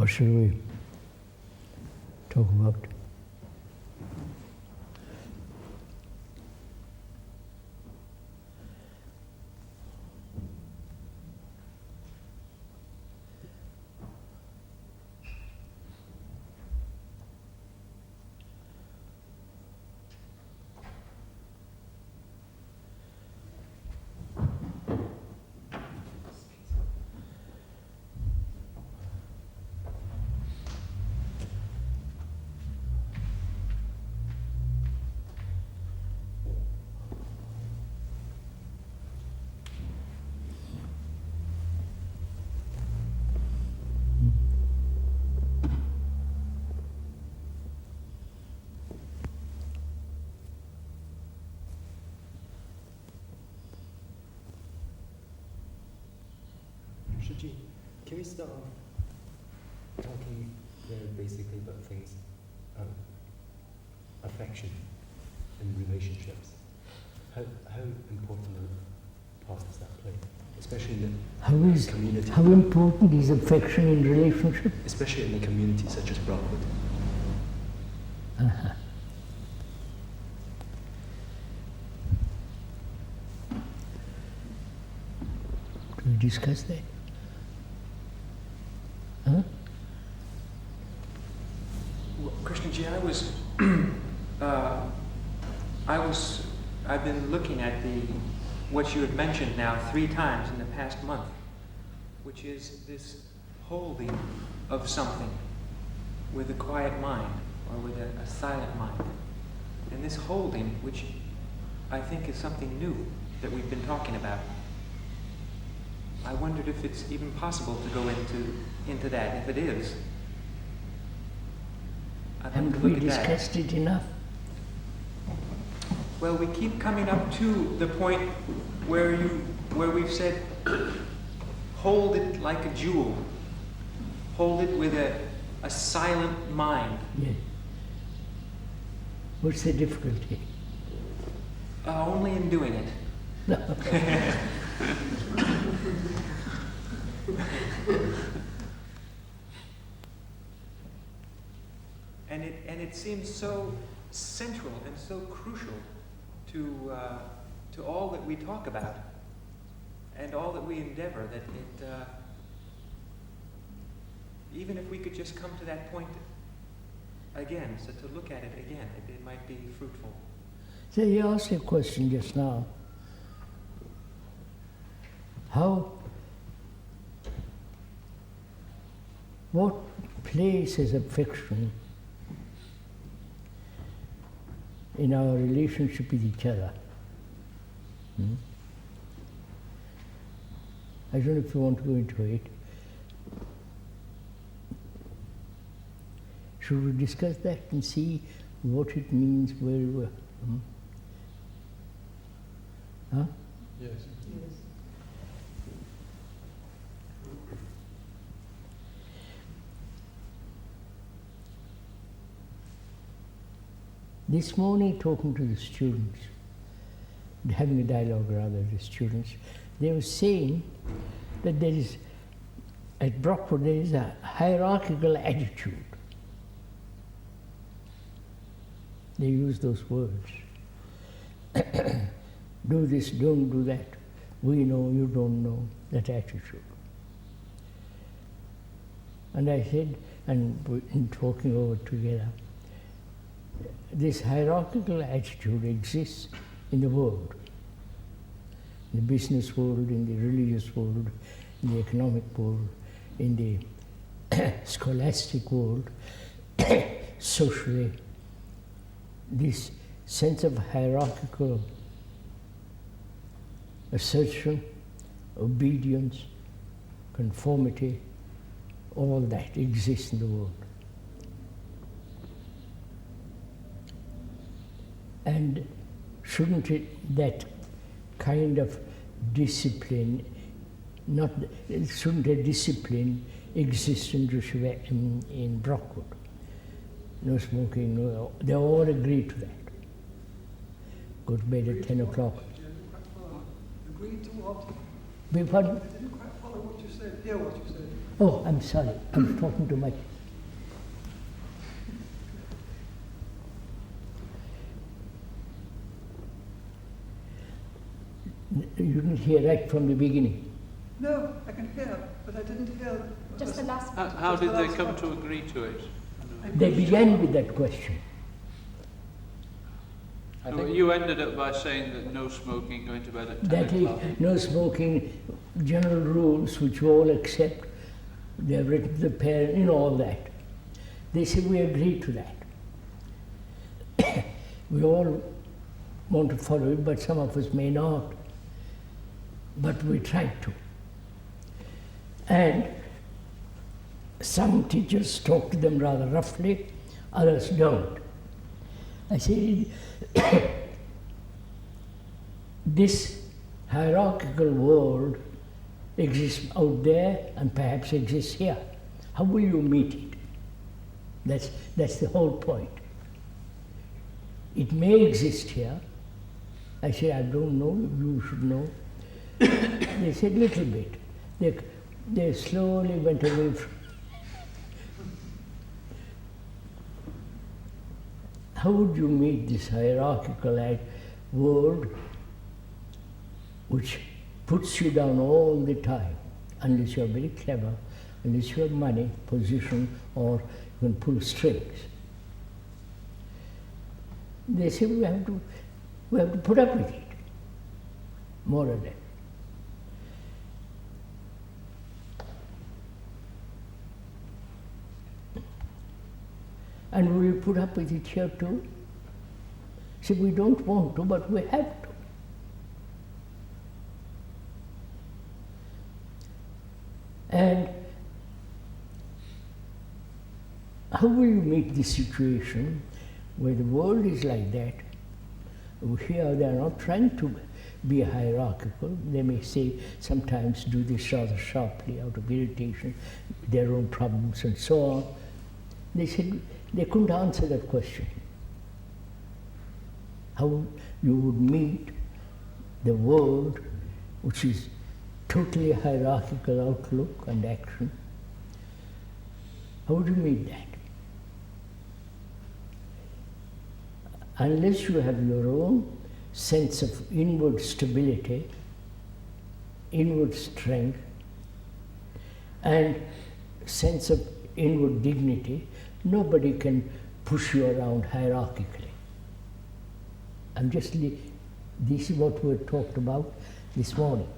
What shall we talk about? Can we start off talking very basically about things, affection and relationships? How important a part does that play, especially in the community? How important is affection in relationship? Especially in a community such as Brockwood. Uh-huh. Do we discuss that? Huh? Well, Krishnaji, I've been looking at what you have mentioned now 3 times in the past month, which is this holding of something with a quiet mind or with a silent mind. And this holding, which I think is something new that we've been talking about. I wondered if it's even possible to go into that. If it is, haven't we discussed it enough? Well, we keep coming up to the point where we've said, hold it like a jewel. Hold it with a silent mind. Yes. What's the difficulty? Only in doing it. And it seems so central and so crucial to all that we talk about and all that we endeavor, that it even if we could just come to that point again, so to look at it again, it might be fruitful. So you asked a question just now. What place is affection in our relationship with each other? I don't know if you want to go into it. Should we discuss that and see what it means where we are? Huh? Yes. This morning, talking to the students, having a dialogue rather with the students, they were saying that there is, at Brockwood, there is a hierarchical attitude. They use those words. Do this, don't do that. We know, you don't know, that attitude. And I said, and in talking over together, this hierarchical attitude exists in the world, in the business world, in the religious world, in the economic world, in the scholastic world, socially. This sense of hierarchical assertion, obedience, conformity, all that exists in the world. And shouldn't that kind of discipline, shouldn't a discipline exist in Brockwood? No smoking, no, they all agree to that. Go to bed at 10 o'clock. Agree to what? Beg pardon? I didn't quite follow what you said. Hear what you said. Oh, I'm sorry, I'm talking too much. You didn't hear right from the beginning. No, I can hear, but I didn't hear. Just the last How, how did they come to agree to it? They began with that question. I So think you ended up by saying that no smoking, going to bed at 10 That is, o'clock. no smoking, general rules which we all accept. They have written to the parent, all that. They say we agree to that. We all want to follow it, but some of us may not. But we try to. And some teachers talk to them rather roughly, others don't. I say, this hierarchical world exists out there and perhaps exists here. How will you meet it? That's the whole point. It may exist here. I say, I don't know, you should know. They said little bit. They slowly went away from. How would you meet this hierarchical world which puts you down all the time, unless you're very clever, unless you have money, position, or you can pull strings? They say we have to put up with it, more or less. And will you put up with it here too? See, we don't want to, but we have to. And how will you meet this situation where the world is like that? Here they are not trying to be hierarchical. They may say sometimes do this rather sharply out of irritation, their own problems and so on. They said they couldn't answer that question. How you would meet the world which is totally hierarchical outlook and action. How would you meet that? Unless you have your own sense of inward stability, inward strength, and sense of inward dignity, nobody can push you around hierarchically. This is what we talked about this morning.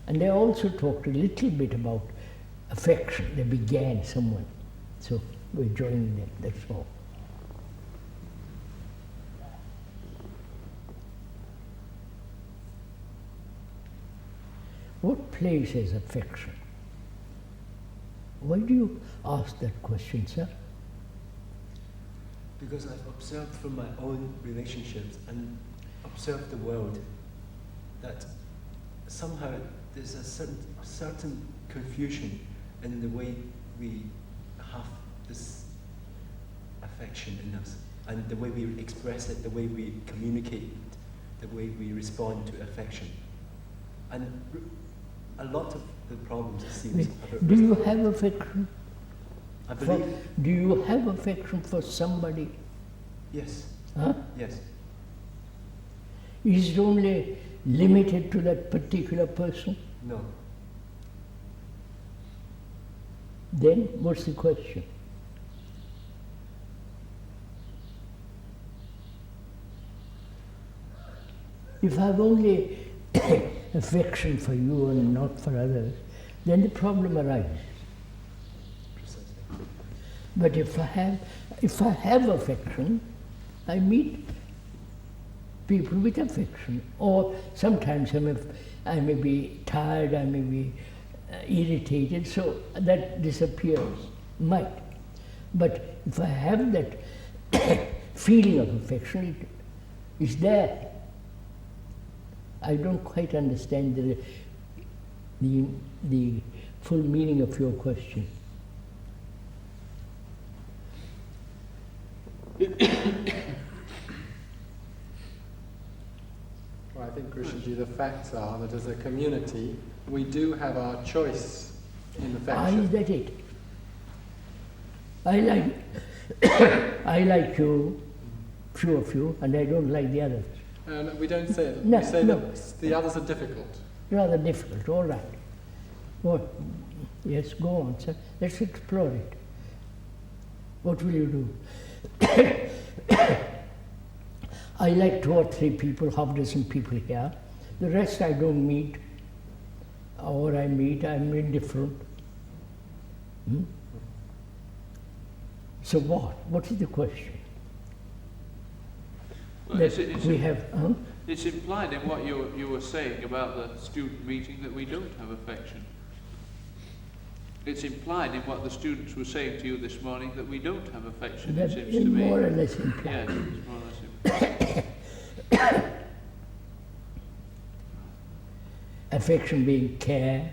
And they also talked a little bit about affection. They began someone. So we're joining them, that's all. What place has affection? Why do you ask that question, sir? because I've observed from my own relationships and observed the world that somehow there's a certain confusion in the way we have this affection in us, and the way we express it, the way we communicate it, the way we respond to affection. And a lot of the problems, it seems, do you have affection? I believe. Do you have affection for somebody? Yes. Huh? Yes. Is it only limited to that particular person? No. Then what's the question? If I have only affection for you and not for others, then the problem arises. Precisely. But if I have affection, I meet people with affection. Or sometimes I may be tired, I may be irritated, so that disappears, might. But if I have that feeling of affection, it's there. I don't quite understand the full meaning of your question. Well, I think, Krishnamurti, the facts are that as a community, we do have our choice in Is affection. that it? I like I like you, few of you, and I don't like the others. And we don't say it. No, We say no. that the others are difficult. Rather difficult, all right. What? Yes, go on, sir. Let's explore it. What will you do? I like 2 or 3 people, half dozen people here. The rest I don't meet, or I meet, I'm indifferent. Hmm? So what? What is the question? Well, That we have, it's implied in what you were saying about the student meeting that we don't have affection. It's implied in what the students were saying to you this morning that we don't have affection, that it seems is to me. more or less implied. Yes, it's more or less implied. Affection being care,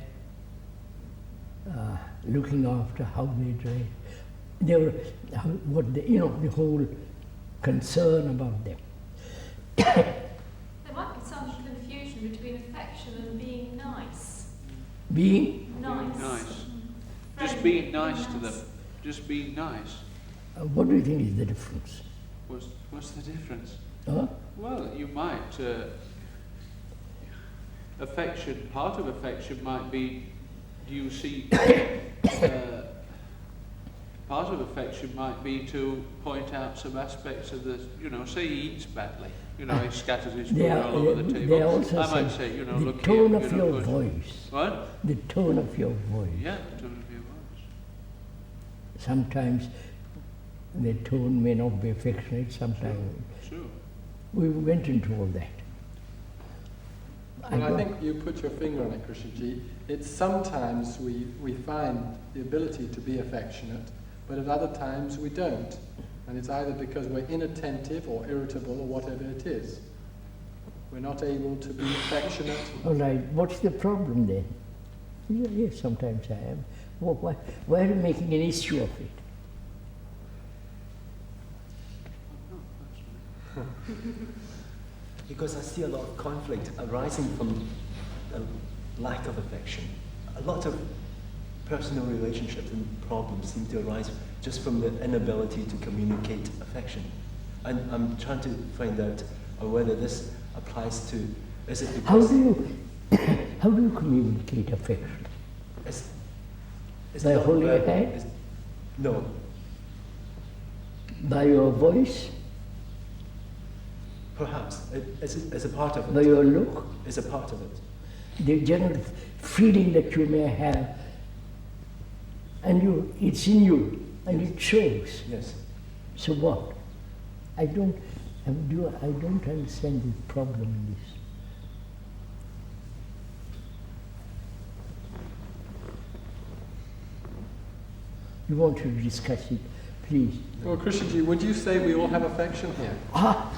looking after, how they dress. They were, the whole concern about them. There might be some confusion between affection and being nice. Being, Nice. Nice. Friendly, Just being nice to them. Just being nice. what do you think is the difference? What's the difference? Huh? Well, you might, affection, part of affection might be, do you see, part of affection might be to point out some aspects of the, say he eats badly, he scatters his food all over the table. They also I might say say, the look tone here, of your good. voice. What? The tone of your voice. Yeah, the tone of your voice. Sometimes the tone may not be affectionate, sometimes. Sure. We went into all that. And I think you put your finger on it, Krishnamurti. It's sometimes we find the ability to be affectionate, but at other times we don't. And it's either because we're inattentive or irritable or whatever it is. We're not able to be affectionate. All right, what's the problem then? Yes, sometimes I am. Why are you making an issue of it? Because I see a lot of conflict arising from the lack of affection. A lot of personal relationships and problems seem to arise just from the inability to communicate affection. And I'm trying to find out whether this applies to, is it because... How do you communicate affection? It's By not holding a verbal, hand? it's- No, By your voice? perhaps. It's a part of By it. your look? It's a part of it. The general feeling that you may have, and it's in you, and it shows. Yes. So what? I don't understand the problem in this. You want to discuss it, please. Well, Krishnamurti, would you say we all have affection here? How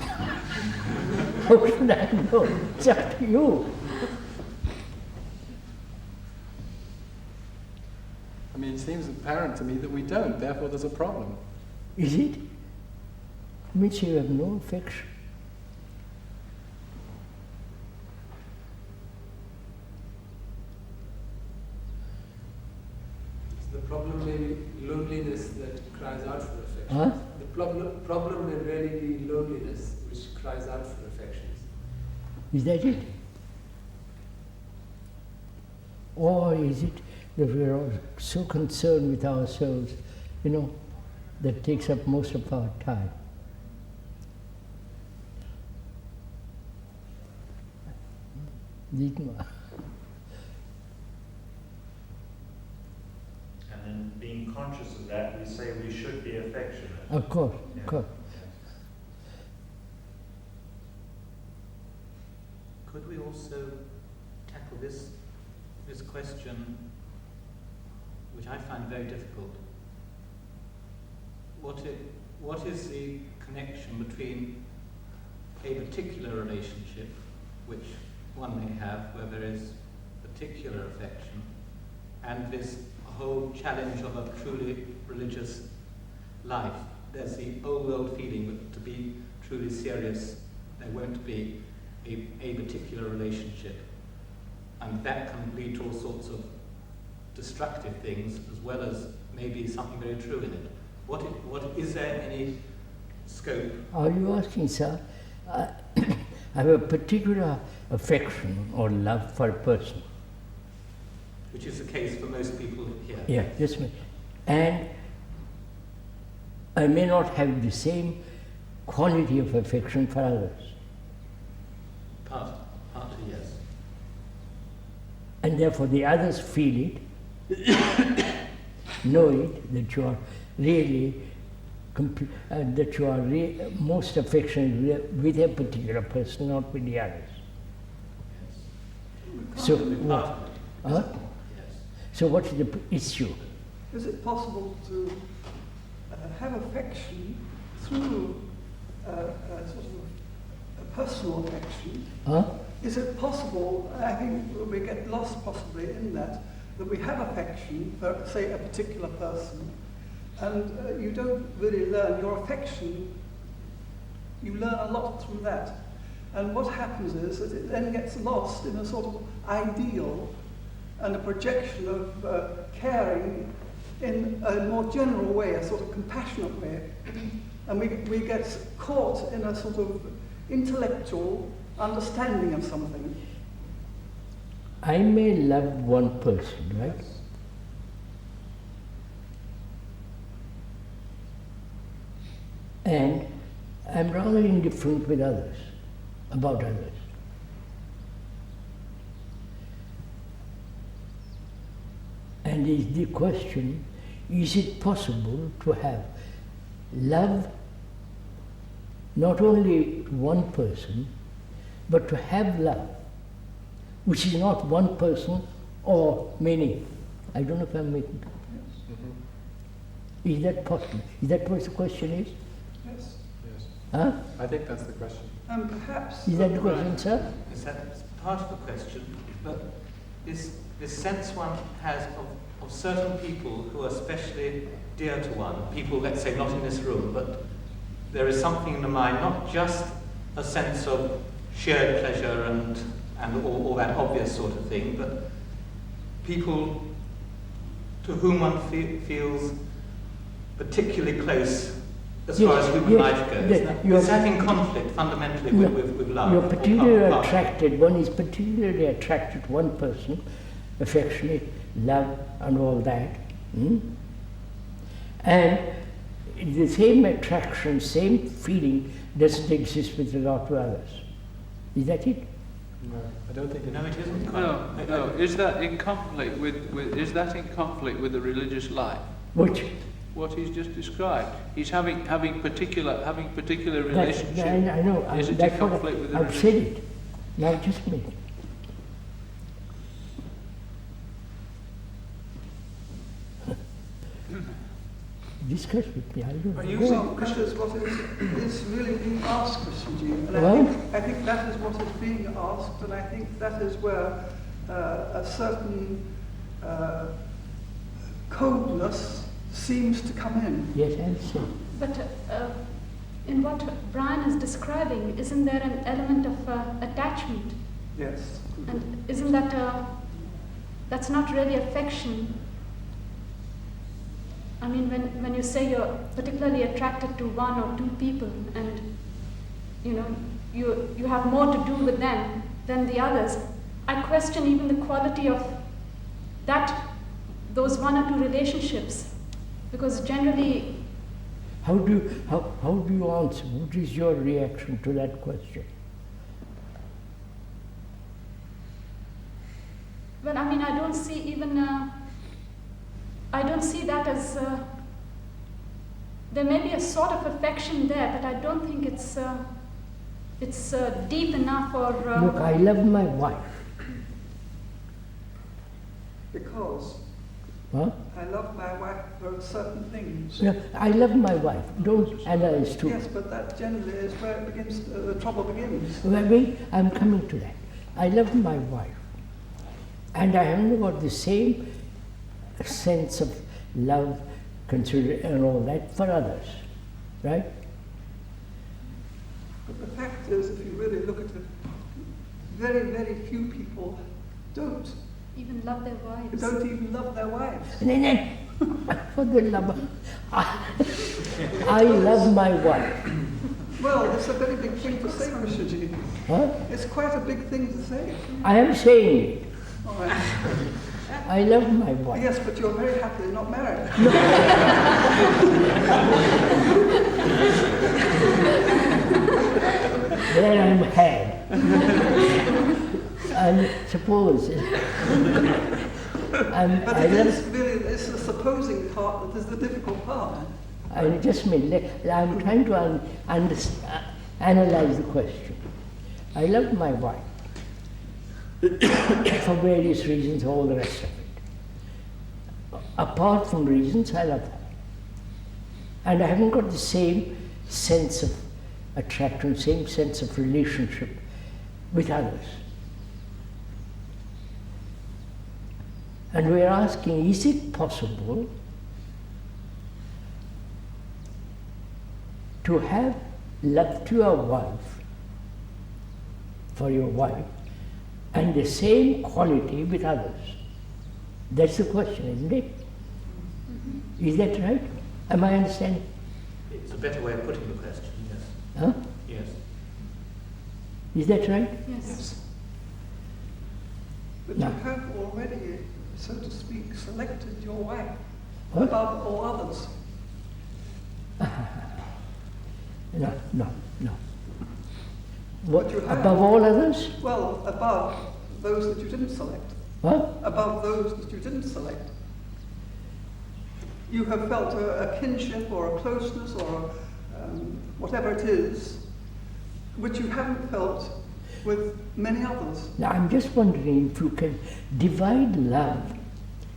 should I know? It's up to you. I mean, it seems apparent to me that we don't, therefore there's a problem. Is it? Means you have no affection. The problem may be loneliness that cries out for affection. Huh? The problem may really be loneliness which cries out for affections. Is that it? Or is it that we are so concerned with ourselves, that takes up most of our time? Dietmar. And then being conscious of that, we say we should be affectionate. Of course, Yeah. of course. Could we also tackle this question, which I find very difficult? What is the connection between a particular relationship, which one may have, where there is particular affection, and this whole challenge of a truly religious life? There's the old feeling that to be truly serious, there won't be a particular relationship, and that can lead to all sorts of destructive things as well as maybe something very true in it. What is there any scope? Are you asking, sir? I have a particular affection or love for a person. Which is the case for most people here. Yeah, just me. And I may not have the same quality of affection for others. Partly, yes. And therefore the others feel it, know it, that you are really, that you are most affectionate with a particular person, not with the others. So, what? Huh? Yes. So what is the issue? Is it possible to have affection through sort of a personal affection? Huh? Is it possible, I think we get lost possibly in that we have affection for, say, a particular person, and you don't really learn your affection, you learn a lot through that. And what happens is that it then gets lost in a sort of ideal and a projection of caring in a more general way, a sort of compassionate way. And we get caught in a sort of intellectual understanding of something. I may love one person, right? And I'm rather indifferent with others, about others. And is the question, is it possible to have love not only to one person, but to have love, which is not one person or many? I don't know if I'm making it. Is that possible? Is that what the question is? Yes. Yes. Huh? I think that's the question. And perhaps... Is that the question, sir? Is that part of the question? But this sense one has of certain people who are especially dear to one, people, let's say, not in this room, but there is something in the mind, not just a sense of shared pleasure and all that obvious sort of thing, but people to whom one feels particularly close as far as human life goes. Is that in conflict fundamentally with love? You're particularly attracted, one is particularly attracted to one person, affectionate, love and all that. And the same attraction, same feeling doesn't exist with regard to others. Is that it? No, I don't think it No, it isn't. No. Is that in conflict with the religious life? Which? What he's just described. He's having particular relationships. I know. Is it in conflict with the I've religion? said it. Now just a minute. Discuss with me. I don't know. Well, that is what is really being asked, Christian G. And Well, I think that is what is being asked, and I think that is where a certain coldness seems to come in. yes, I see. But in what Brian is describing, isn't there an element of attachment? Yes. And isn't that that's not really affection? I mean, when you say you're particularly attracted to one or two people, and you have more to do with them than the others, I question even the quality of those one or two relationships, because generally. How do you answer? What is your reaction to that question? Well, I mean, I don't see even. I don't see that as. There may be a sort of affection there, but I don't think it's deep enough or. Look, I love my wife. Because Huh? I love my wife for certain things. Yeah, I love my wife. Don't analyze too. Yes, but that generally is where it begins. The trouble begins. Wait, I'm coming to that. I love my wife, and I haven't got the same sense of love, consideration, and all that for others, right? But the fact is, if you really look at it, very, very few people don't even love their wives. Who don't even love their wives. For the love of... I love my wife. Well, it's a very big thing to say, Krishnamurti. Huh? It's quite a big thing to say. I am saying it. All right. I love my wife. Yes, but you're very happily not married. There I'm had. And suppose... But it's the supposing part that is the difficult part. I just mean, I'm trying to analyze the question. I love my wife for various reasons, all the rest of it. Apart from reasons, I love her. And I haven't got the same sense of attraction, same sense of relationship with others. And we're asking, is it possible to have love to your wife, for your wife, and the same quality with others? That's the question, isn't it? Is that right? Am I understanding? It's a better way of putting the question, yes. Huh? Yes. Is that right? Yes. But No. you have already, so to speak, selected your wife What? above all others. No. But you have. Above all others? Well, above those that you didn't select. What? Above those that you didn't select. You have felt a kinship or a closeness or whatever it is, which you haven't felt with many others. Now I'm just wondering if you can divide love,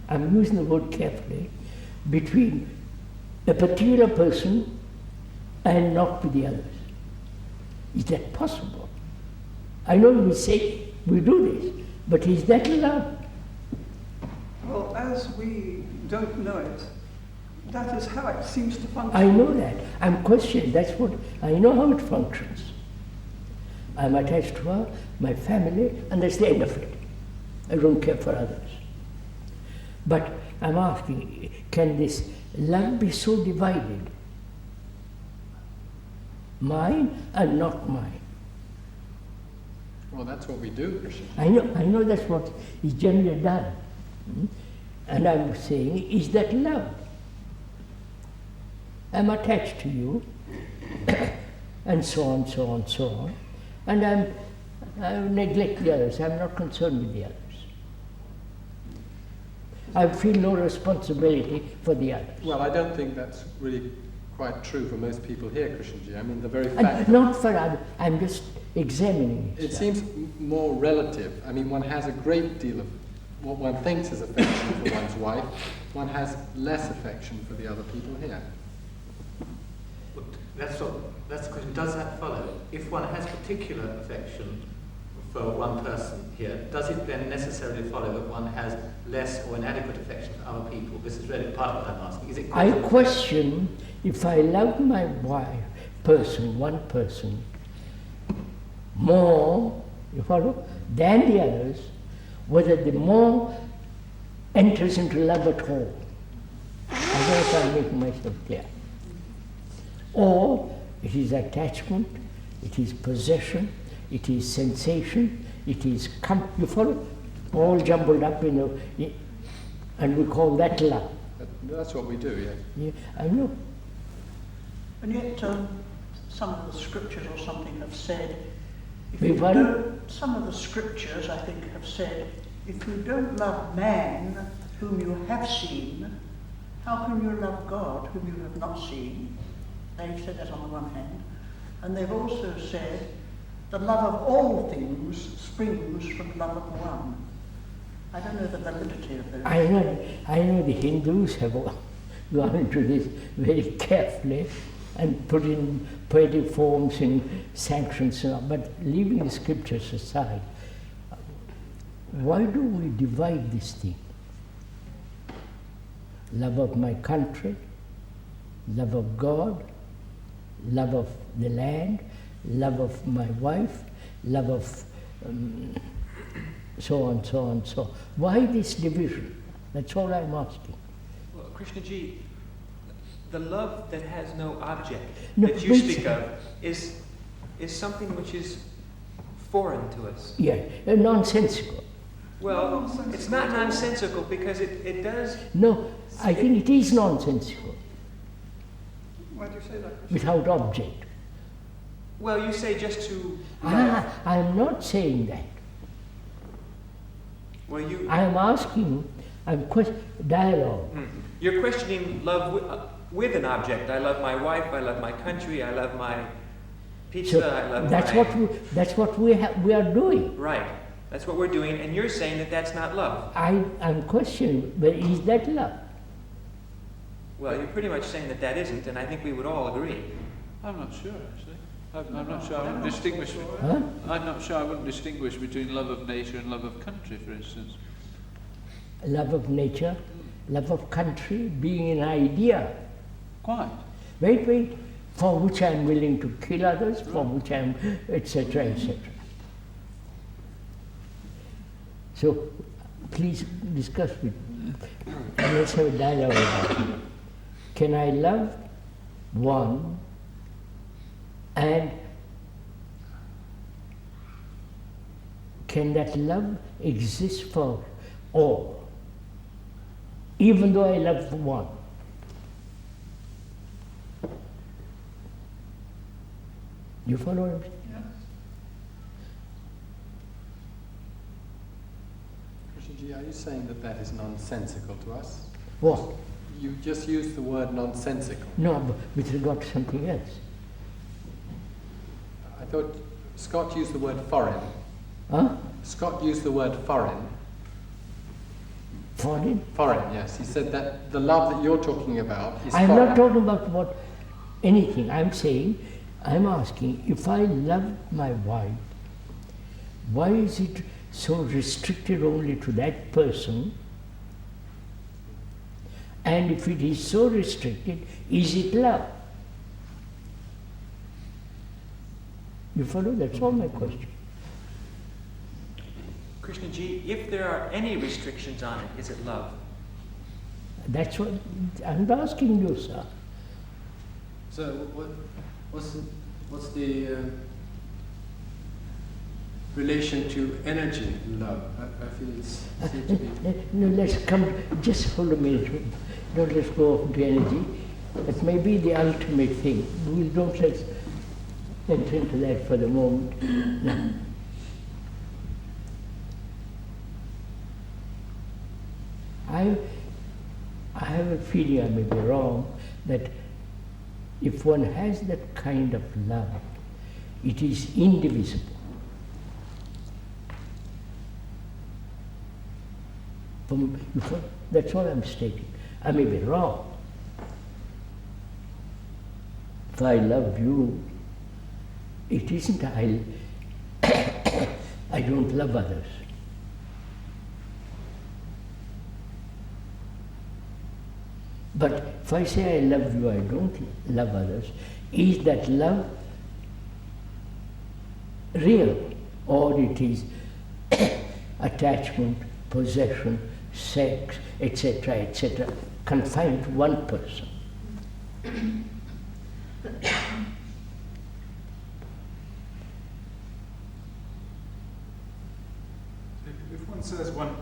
I'm using the word carefully, between a particular person and not with the others. Is that possible? I know we say we do this, but is that love? Well, as we don't know it, that is how it seems to function. I know that. I'm questioning. That's what I know how it functions. I'm attached to her, my family, and that's the end of it. I don't care for others. But I'm asking, can this love be so divided? Mine and not mine. Well, that's what we do, Krishna. I know that's what is generally done. And I'm saying, is that love? I'm attached to you, and so on, so on, so on. And I neglect the others. I'm not concerned with the others. I feel no responsibility for the others. Well, I don't think that's really quite true for most people here, Krishnamurti. I mean, the very And fact... not for others. I'm just examining it. It seems more relative. I mean, one has a great deal of what one thinks is affection for one's wife. One has less affection for the other people here. But that's the question. Does that follow? If one has particular affection for one person here, does it then necessarily follow that one has less or inadequate affection for other people? This is really part of what I'm asking. Is it I question if I love my wife, one person, more, you follow, than the others, whether the more enters into love at all. I don't know if I'm making myself clear. Or it is attachment, it is possession, it is sensation, it is you follow? All jumbled up, and we call that love. That's what we do, yes. Yeah, I know. And yet, some of the scriptures or something have said, some of the scriptures, I think, have said, if you don't love man whom you have seen, how can you love God whom you have not seen? They've said that on the one hand. And they've also said, the love of all things springs from love of one. I don't know the validity of those. I know the Hindus have gone into this very carefully and put in poetic forms and sanctions, but leaving the scriptures aside, why do we divide this thing? Love of my country, love of God, love of the land, love of my wife, love of so on, so on, so on. Why this division? That's all I'm asking. Well, Krishnaji, the love that has no object No, that you speak of is something which is foreign to us. Yeah, nonsensical. Well, Nonsensical it's not at all. nonsensical because it does. No, I think it is nonsensical, Why do you say that? without object. Well, you say just to love. I'm not saying that. Well, you. I'm asking, dialogue. You're questioning love with an object. I love my wife. I love my country. I love my pizza. So I love that's my. that's what we are doing. Right. That's what we're doing, and you're saying that that's not love. I'm questioning, but is that love? Well, you're pretty much saying that isn't, and I think we would all agree. I'm not sure, actually. I'm not sure I wouldn't distinguish. Huh? I'm not sure I wouldn't distinguish between love of nature and love of country, for instance. Love of nature, love of country being an idea. Quite. Wait, for which I'm willing to kill others, for which I'm, etc., etc. So, please discuss with me. Let's have a dialogue about it. Can I love one and can that love exist for all, even though I love one? You follow what I'm saying? Krishnamurti, are you saying that is nonsensical to us? What? You just used the word nonsensical. No, but with regard to something else. I thought Scott used the word foreign. Huh? Scott used the word foreign. Foreign? Foreign, yes. He said that the love that you're talking about is I'm foreign. not talking about anything. I'm asking, if I love my wife, why is it so restricted only to that person? And if it is so restricted, is it love? You follow? That's all my question. Krishnaji, if there are any restrictions on it, is it love? That's what I'm asking you, sir. So what's the relation to energy in love? I feel it seems to be. No, let's come, just hold a minute. Don't let's go off into energy. That may be the ultimate thing. Let's enter into that for the moment. No. I have a feeling, I may be wrong, that if one has that kind of love, it is indivisible. That's all I'm stating. I may be wrong. If I love you, it isn't I don't love others. But if I say I love you, I don't love others, is that love real, or it is attachment, possession, sex, etc., etc., confined to one person? If one says one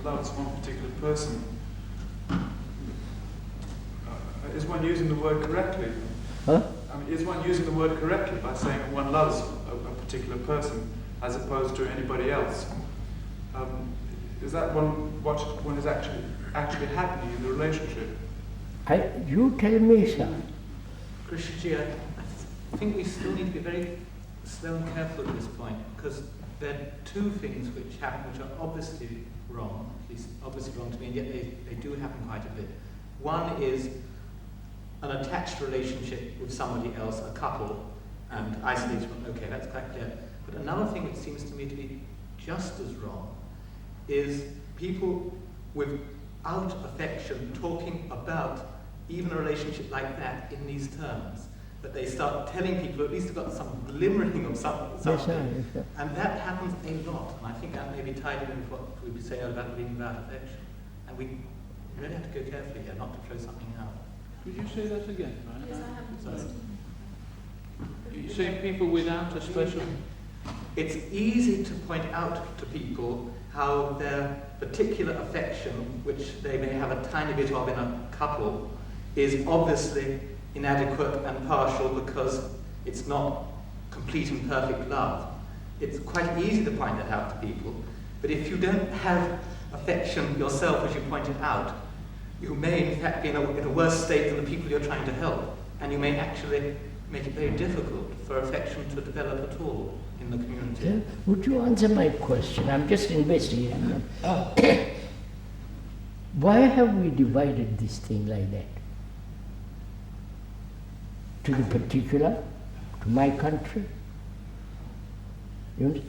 loves one particular person, is one using the word correctly? Huh? I mean, is one using the word correctly by saying that one loves a particular person as opposed to anybody else? Is that what one is actually happening in the relationship? You tell me, sir. Krishnamurti, I think we still need to be very slow and careful at this point, because there are two things which happen which are obviously wrong, at least obviously wrong to me, and yet they do happen quite a bit. One is an attached relationship with somebody else, a couple, and isolation. Okay, that's quite clear. But another thing which seems to me to be just as wrong is people without affection talking about even a relationship like that in these terms. that they start telling people, at least they've got some glimmering of something. Yes, sir, yes, sir. And that happens a lot, and I think that may be tied in with what we would say about being about affection. And we really have to go carefully here, not to throw something out. Could you say that again, right? Yes, I have. Sorry. You say people without a special... It's easy to point out to people how their particular affection, which they may have a tiny bit of in a couple, is obviously inadequate and partial because it's not complete and perfect love. It's quite easy to point that out to people, but if you don't have affection yourself, as you pointed out, you may in fact be in a worse state than the people you're trying to help, and you may actually make it very difficult for affection to develop at all in the community. Yeah. Would you answer my question? I'm just investigating. Why have we divided this thing like that? To the particular, to my country, to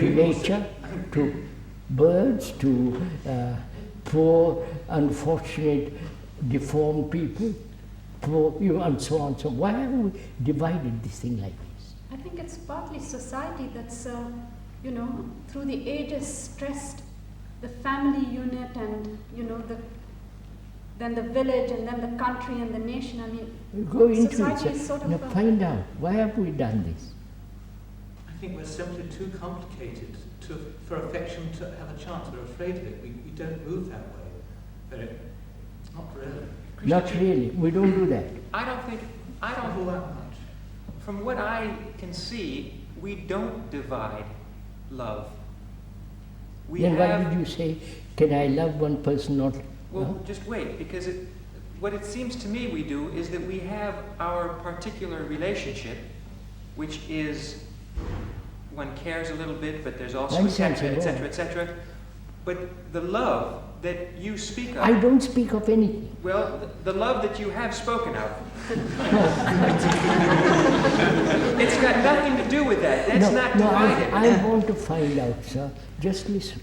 nature, to birds, to poor, unfortunate, deformed people, poor, and so on. So why have we divided this thing like this? I think it's partly society that's, through the ages stressed the family unit and, then the village and then the country and the nation. I mean, we go into society it. is sort of Now find out, why have we done this? I think we're simply too complicated for affection to have a chance. We're afraid of it. We don't move that way. Not really. Not really. We don't do that. I don't do that much. From what I can see, we don't divide love. Then why did you say, can I love one person not? Well, just wait, because what it seems to me we do is that we have our particular relationship, which is one cares a little bit, but there's also attachment, etc., etc. But the love that you speak of... I don't speak of anything. Well, the love that you have spoken of, it's got nothing to do with that. That's not divided. I want to find out, sir. Just listen.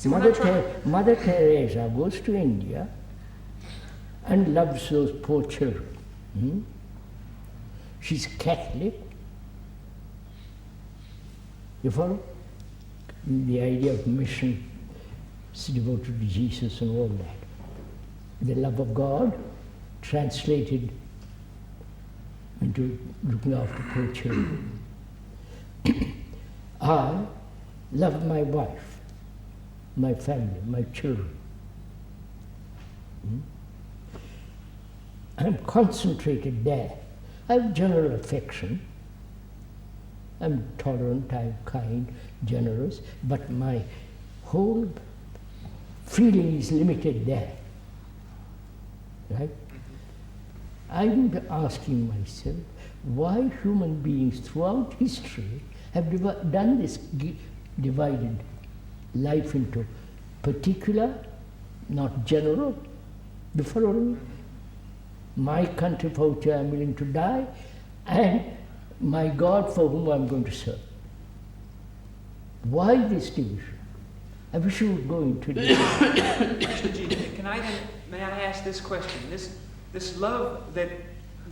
Mother Teresa goes to India and loves those poor children. She's Catholic. You follow? The idea of mission is devoted to Jesus and all that. The love of God translated into looking after poor children. I love my wife, my family, my children. I'm concentrated there. I have general affection. I'm tolerant, I'm kind, generous, but my whole feeling is limited there. Right? I'm asking myself why human beings throughout history have done this, divided life into particular, not general. The following: my country for which I am willing to die, and my God for whom I am going to serve. Why this division? I wish you would go into this. May I ask this question? This love that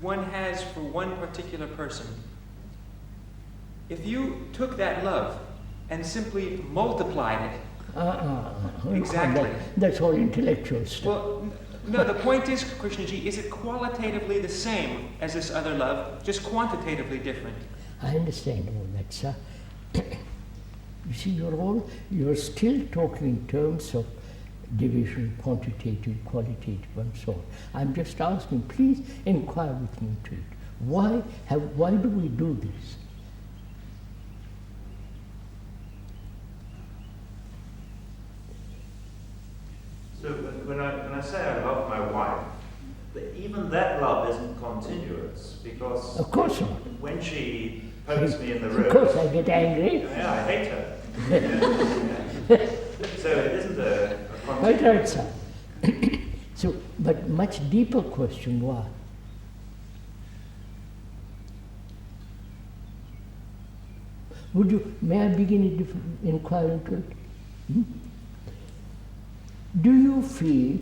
one has for one particular person, if you took that love and simply multiplied it, exactly. That's all intellectual stuff. Well, no, the point is, Krishnaji, is it qualitatively the same as this other love, just quantitatively different? I understand all that, sir. You see, you're still talking in terms of division, quantitative, qualitative, and so on. I'm just asking, please inquire with me into it. Why do we do this? So when I say I love my wife, even that love isn't continuous, because of course not. When she pokes me in the ribs, of course I get angry. Yeah, I hate her. So it isn't a continuous. Quite right, sir. So, but much deeper question: why? May I begin inquiry into it? Do you feel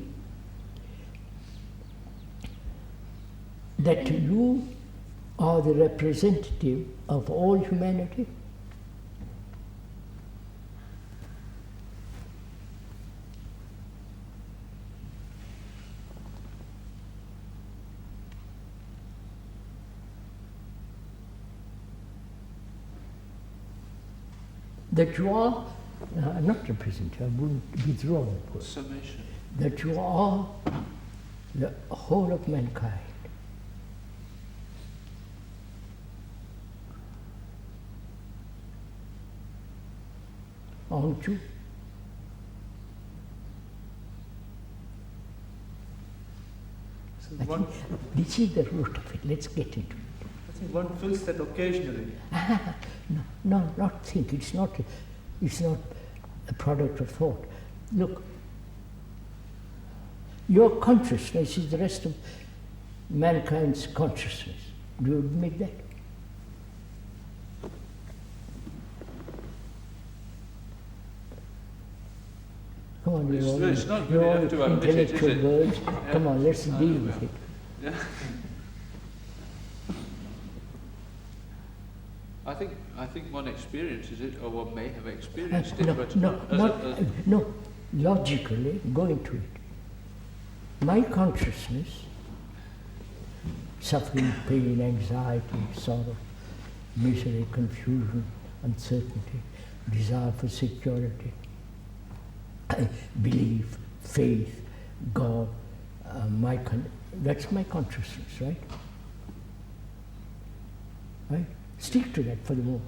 that you are the representative of all humanity? That you are, I'm not representative, I wouldn't withdraw that word. Summation. That you are the whole of mankind. Aren't you? So I think this is the root of it. Let's get into it. I think one feels that occasionally. No, not think. It's not a product of thought. Look, your consciousness is the rest of mankind's consciousness. Do you admit that? Come on, It's not you're good all enough to admit it, is intellectual it? birds. Yeah. Come on, let's deal with it. Yeah. I think one experiences it, or one may have experienced it, but no, logically, go into it. My consciousness, suffering, pain, anxiety, sorrow, misery, confusion, uncertainty, desire for security, belief, faith, God, that's my consciousness, right? Right? Stick to that for the moment.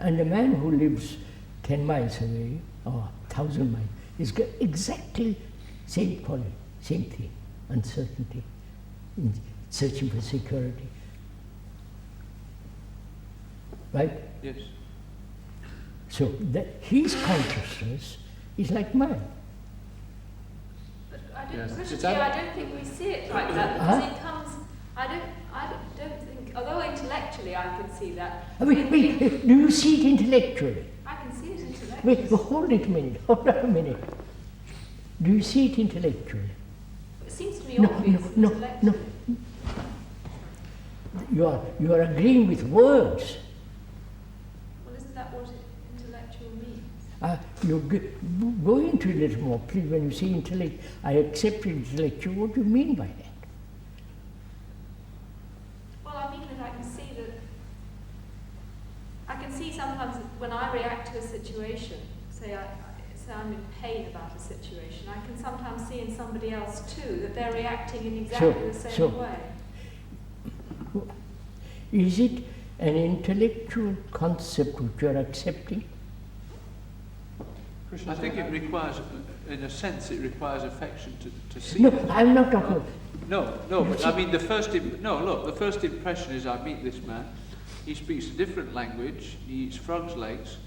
And the man who lives 10 miles away, or 1,000 miles, is got exactly same problem, same thing, uncertainty, searching for security. Right? yes. So that his consciousness is like mine. But Yes. I don't think we see it like that because it comes. I don't think. Although intellectually I can see that. I mean, wait, do you see it intellectually? I can see it intellectually. Wait, hold it a minute. Hold on a minute. Do you see it intellectually? It seems to me obvious intellectually. You are agreeing with words. Well, isn't that what intellectual means? You go into it a little more, please. When you say intellect, I accept intellectual. What do you mean by that? Well, I mean that I can see that. I can see sometimes when I react to a situation, say I'm in pain about a situation, I can sometimes see in somebody else too that they're reacting in exactly the same way. Is it an intellectual concept which you are accepting? I think it requires, in a sense, it requires affection to see No, it. I'm not talking. No, but I mean the first impression is I meet this man, he speaks a different language, he eats frogs' legs,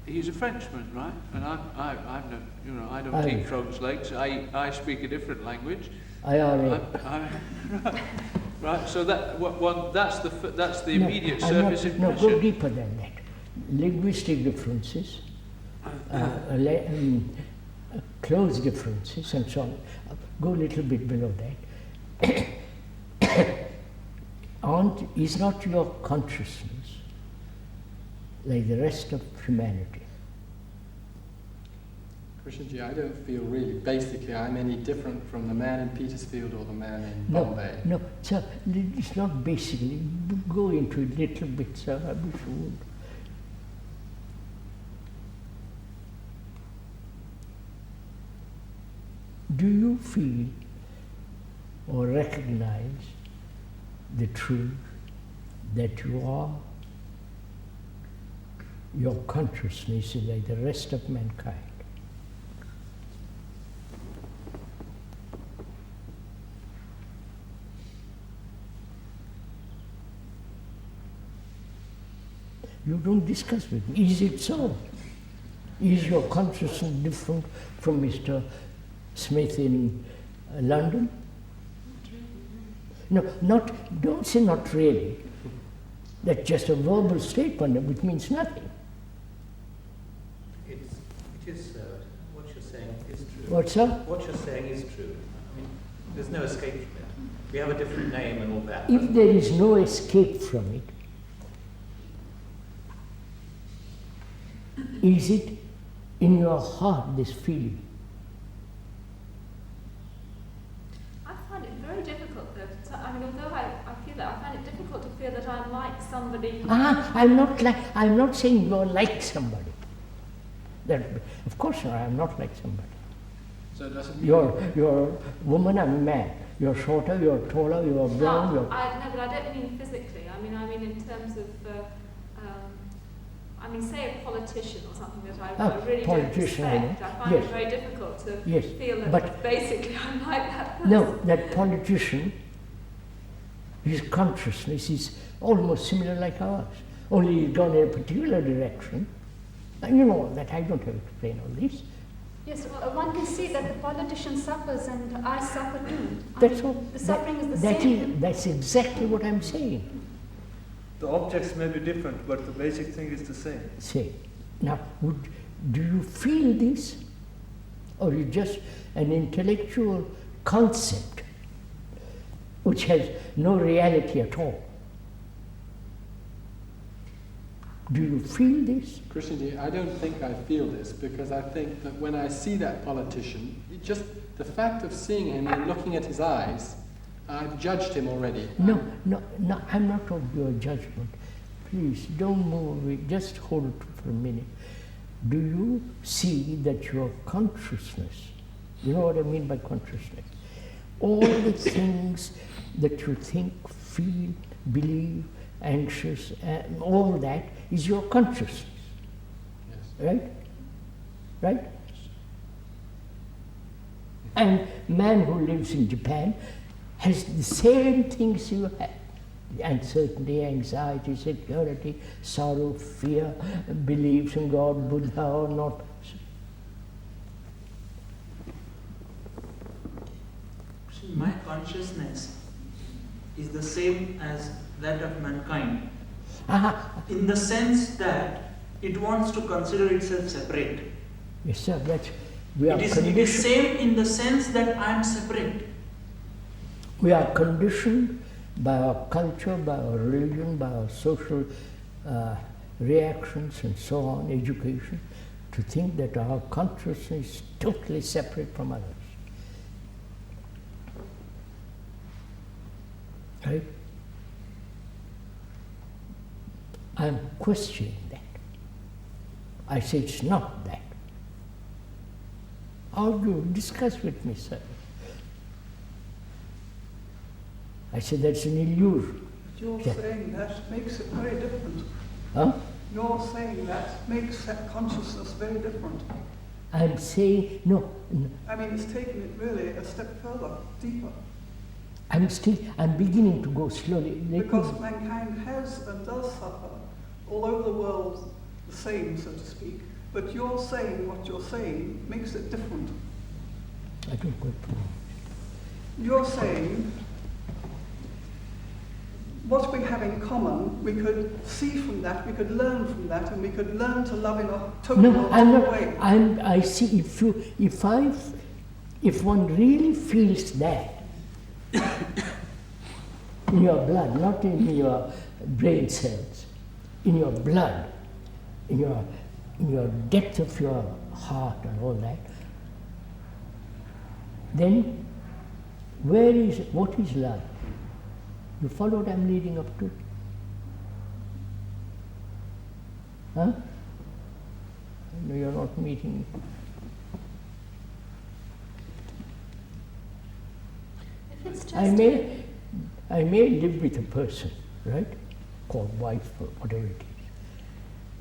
he's a Frenchman, right? And I don't eat frogs' legs, I speak a different language. Right, so that's the immediate surface impression. No, go deeper than that. Linguistic differences, close differences, and so on. Go a little bit below that. Is not your consciousness like the rest of humanity? Krishnamurti, I don't feel really, basically, I'm any different from the man in Petersfield or the man in Bombay. No, sir, it's not basically. Go into it a little bit, sir, I wish you would. Do you feel or recognize the truth that you are, your consciousness is like the rest of mankind? You don't discuss with me. Is it so? Is your consciousness different from Mr. Smith in London? No, don't say not really. That's just a verbal statement which means nothing. It is so. What you're saying is true. What's that? What you're saying is true. I mean, There's no escape from it. We have a different name and all that. If there is no escape from it, is it in your heart, this feeling? I find it very difficult, though. I mean, although I feel that, I find it difficult to feel that I'm like somebody. I'm not saying you're like somebody. That, of course not, I'm not like somebody. So it doesn't mean You're a woman, I'm a man. You're shorter, you're taller, you're brown. No, but I don't mean physically. I mean in terms of, say a politician or something that I really don't respect. I find it very difficult to feel that basically I'm like that person. No, that politician, his consciousness is almost similar like ours. Only he's gone in a particular direction. And you know that I don't have to explain all this. Yes, well, one can see that the politician suffers and I suffer too. That's all. The suffering is the same. That's exactly what I'm saying. The objects may be different, but the basic thing is the same. Same. Now, do you feel this? Or is it just an intellectual concept which has no reality at all? Do you feel this? Krishnaji, I don't think I feel this, because I think that when I see that politician, just the fact of seeing him and looking at his eyes, I've judged him already. No, I'm not of your judgment. Please, don't move away. Just hold it for a minute. Do you see that your consciousness, you know what I mean by consciousness? All the things that you think, feel, believe, anxious, all that is your consciousness. Yes. Right? Right? And man who lives in Japan has the same things you have. Uncertainty, anxiety, security, sorrow, fear, beliefs in God, Buddha or not. My consciousness is the same as that of mankind, in the sense that it wants to consider itself separate. Yes, sir, it is same in the sense that I am separate. We are conditioned by our culture, by our religion, by our social reactions and so on, education, to think that our consciousness is totally separate from others. Right? I'm questioning that. I say it's not that. Argue, discuss with me, sir. I said that's an illusion. You're saying that makes it very different. Huh? You're saying that makes that consciousness very different. I'm saying, no. I mean, it's taking it really a step further, deeper. I'm beginning to go slowly. Because mankind has and does suffer all over the world the same, so to speak. But you're saying what you're saying makes it different. I don't go through. You're saying what we have in common, we could see from that, we could learn from that, and we could learn to love in a totally different way. I see if one really feels that in your blood, not in your brain cells, in your blood, in your depth of your heart and all that, then what is love? You follow what I'm leading up to? Huh? No, you're not meeting me. If it's just I may live with a person, right? Called wife or whatever it is.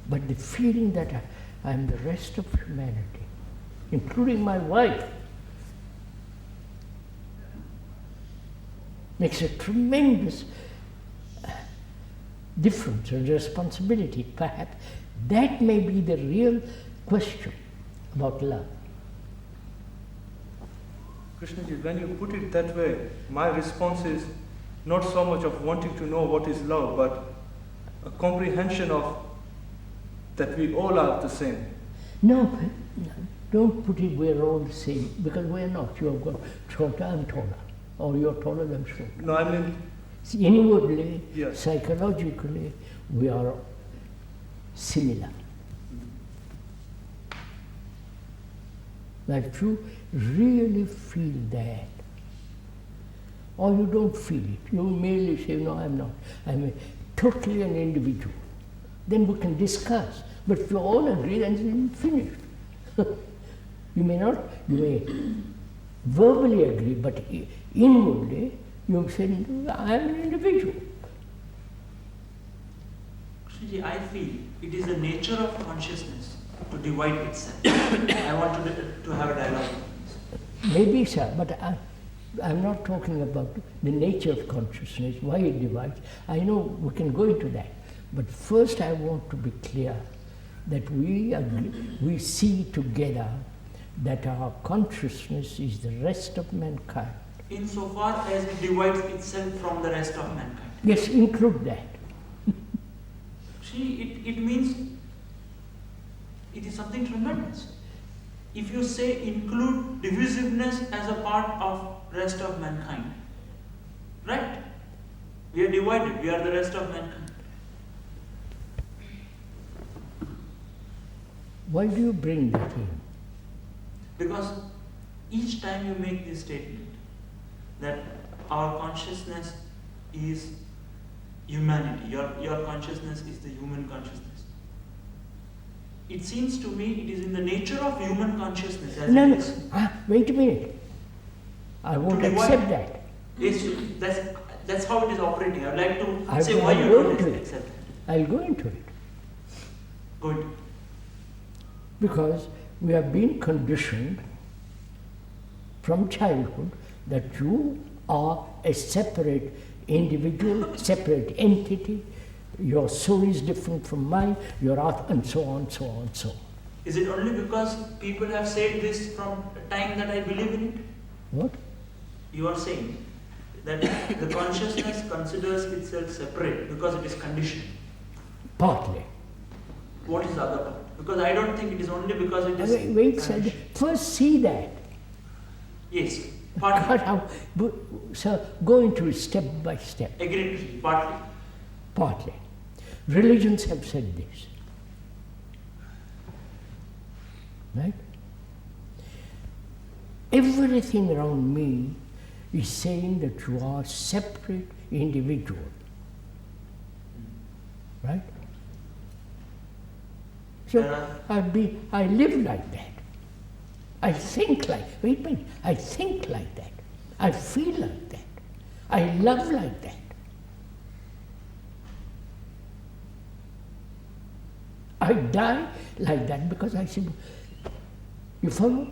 But the feeling that I'm the rest of humanity, including my wife, makes a tremendous difference and responsibility. Perhaps that may be the real question about love. Krishnaji, when you put it that way, my response is not so much of wanting to know what is love, but a comprehension of that we all are the same. No, don't put it we're all the same, because we're not. You have got shorter and taller. or you're taller than short. No, I mean... See, inwardly, Yes. psychologically, we are similar. Now, if you really feel that, or you don't feel it, you merely say, no, I'm not. I'm totally an individual. Then we can discuss. But if you all agree, then it's finished. You may verbally agree, but inwardly, you say, I am an individual. Krishnaji, I feel it is the nature of consciousness to divide itself. I want to have a dialogue. Maybe, sir, but I'm not talking about the nature of consciousness, why it divides. I know we can go into that. But first I want to be clear that we see together that our consciousness is the rest of mankind. Insofar as it divides itself from the rest of mankind. Yes, include that. See, it means it is something tremendous. If you say include divisiveness as a part of rest of mankind, right? We are divided, we are the rest of mankind. Why do you bring that in? Because each time you make this statement that our consciousness is humanity, your consciousness is the human consciousness. It seems to me it is in the nature of human consciousness as No, it no, is. wait a minute. I won't accept that. Yes, that's how it is operating. I would like to I'll say why you go don't into it. accept it. I'll go into it. Good. Because we have been conditioned from childhood that you are a separate individual, separate entity, your soul is different from mine, your art, and so on, so on, so on. Is it only because people have said this from the time that I believe in it? What? You are saying that the consciousness considers itself separate because it is conditioned. Partly. What is the other part? Because I don't think it is only because it is Wait, sir, first see that. Yes, partly. Sir, go into it step by step. Agreed, partly. Partly. Religions have said this. Right? Everything around me is saying that you are a separate individual. Right? So I live like that. I think like, wait a minute, I think like that. I feel like that. I love like that. I die like that because I said, you follow?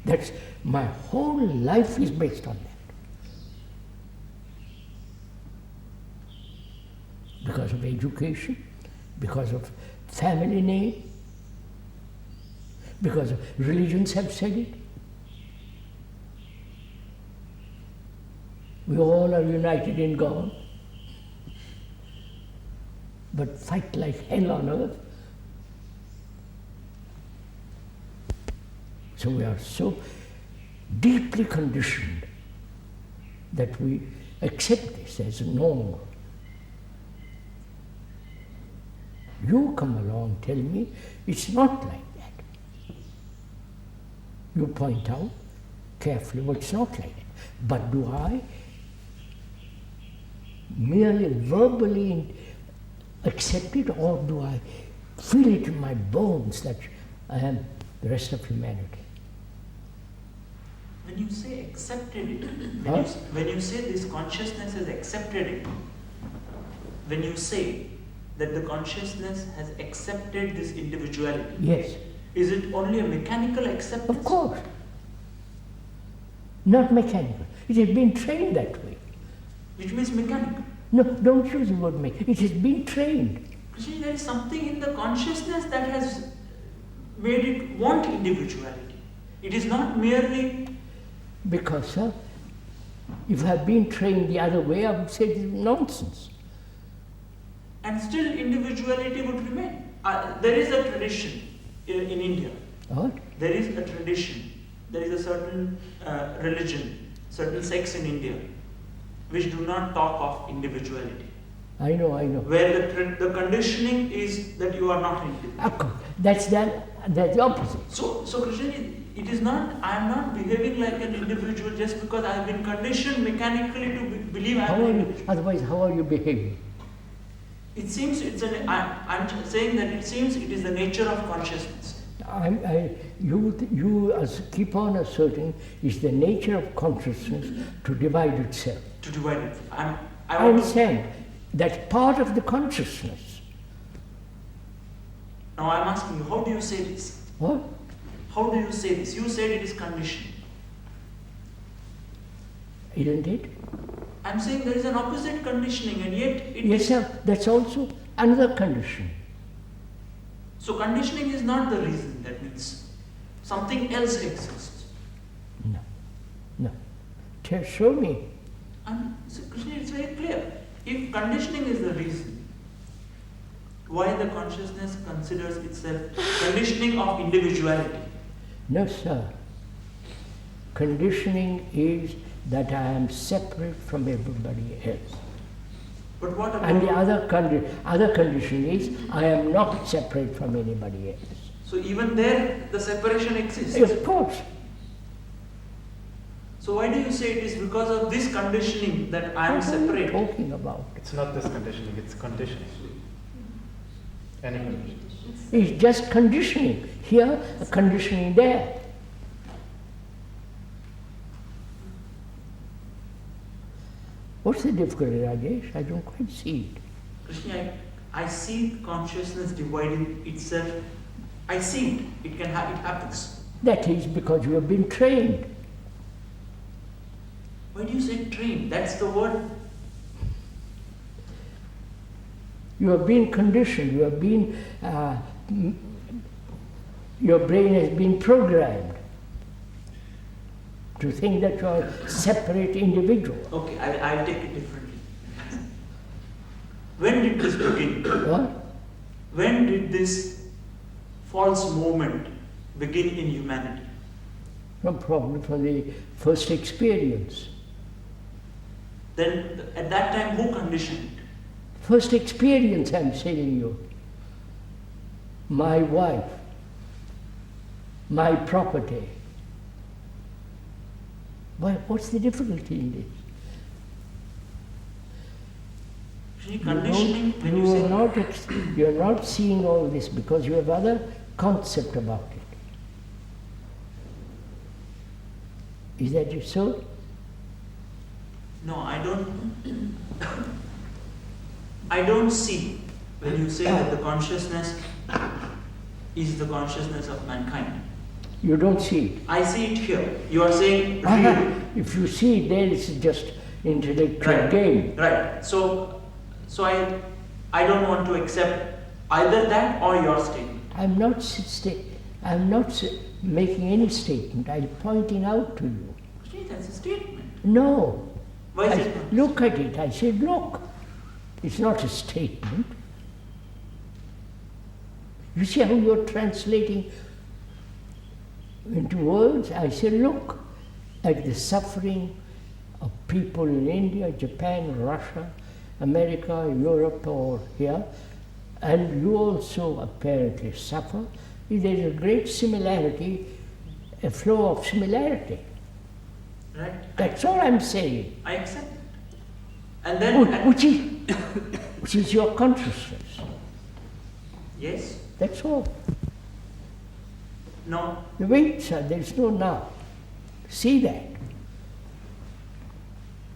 That's my whole life is based on that. Because of education, because of family name, because religions have said it. We all are united in God, but fight like hell on earth. So we are so deeply conditioned that we accept this as normal. You come along, tell me, it's not like that. You point out carefully, well, it's not like that. But do I merely verbally accept it, or do I feel it in my bones that I am the rest of humanity? When you say accepted it, Huh? when you say this consciousness has accepted it, when you say that the consciousness has accepted this individuality, Yes. is it only a mechanical acceptance? Of course. Not mechanical. It has been trained that way. Which means mechanical. No, don't use the word mechanical. It has been trained. See, there is something in the consciousness that has made it want individuality. It is not merely... Because, sir, if I had been trained the other way, I would say it's nonsense. And still individuality would remain. There is a tradition in India. What? There is a tradition. There is a certain religion, certain sects in India which do not talk of individuality. I know. Where the conditioning is that you are not individual. That's the opposite. So Krishnaji, it is not, I am not behaving like an individual just because I have been conditioned mechanically to believe I am an individual. Otherwise, how are you behaving? It seems I'm saying that it seems it is the nature of consciousness. You keep on asserting it's the nature of consciousness to divide itself. To divide it. I understand. That's part of the consciousness. Now I'm asking you, how do you say this? What? How do you say this? You said it is conditioned. Isn't it? I'm saying there is an opposite conditioning, and yet it Yes, sir. That's also another condition. So conditioning is not the reason. That means something else exists. No. Show me. So Krishna, it's very clear. If conditioning is the reason why the consciousness considers itself conditioning of individuality. No, sir. Conditioning is that I am separate from everybody else. But what about... And the other condition is I am not separate from anybody else. So even there, the separation exists? Of course. So why do you say it is because of this conditioning that I am separate? What are you talking about? It's not this conditioning, it's conditioning. Any conditioning. It's just conditioning. Here, a conditioning there. What's the difficulty, Rajesh? I don't quite see it. Krishna, I see consciousness dividing itself. I see it. It happens. That is because you have been trained. Why do you say trained? That's the word. You have been conditioned. You have been. Your brain has been programmed to think that you are a separate individual. Okay, I'll take it differently. When did this begin? What? When did this false movement begin in humanity? Probably from the first experience. Then at that time, who conditioned it? First experience, I'm telling you. My wife, my property. What's the difficulty in this? You're not seeing all this because you have other concept about it. Is that so? No, I don't see when you say that the consciousness is the consciousness of mankind. You don't see it. I see it here. You are saying real. If you see it there, it's just intellectual game. Right. So I don't want to accept either that or your statement. I'm not making any statement. I'm pointing out to you. Gee, that's a statement. No. Why is it not? Look at it. I said, look. It's not a statement. You see how you're translating into words? I said, look at the suffering of people in India, Japan, Russia, America, Europe, or here, and you also apparently suffer. There's a great similarity, a flow of similarity. Right. That's all I'm saying. I accept it. And then... Which is your consciousness. Yes. That's all. No. Wait, sir, there's no now. See that.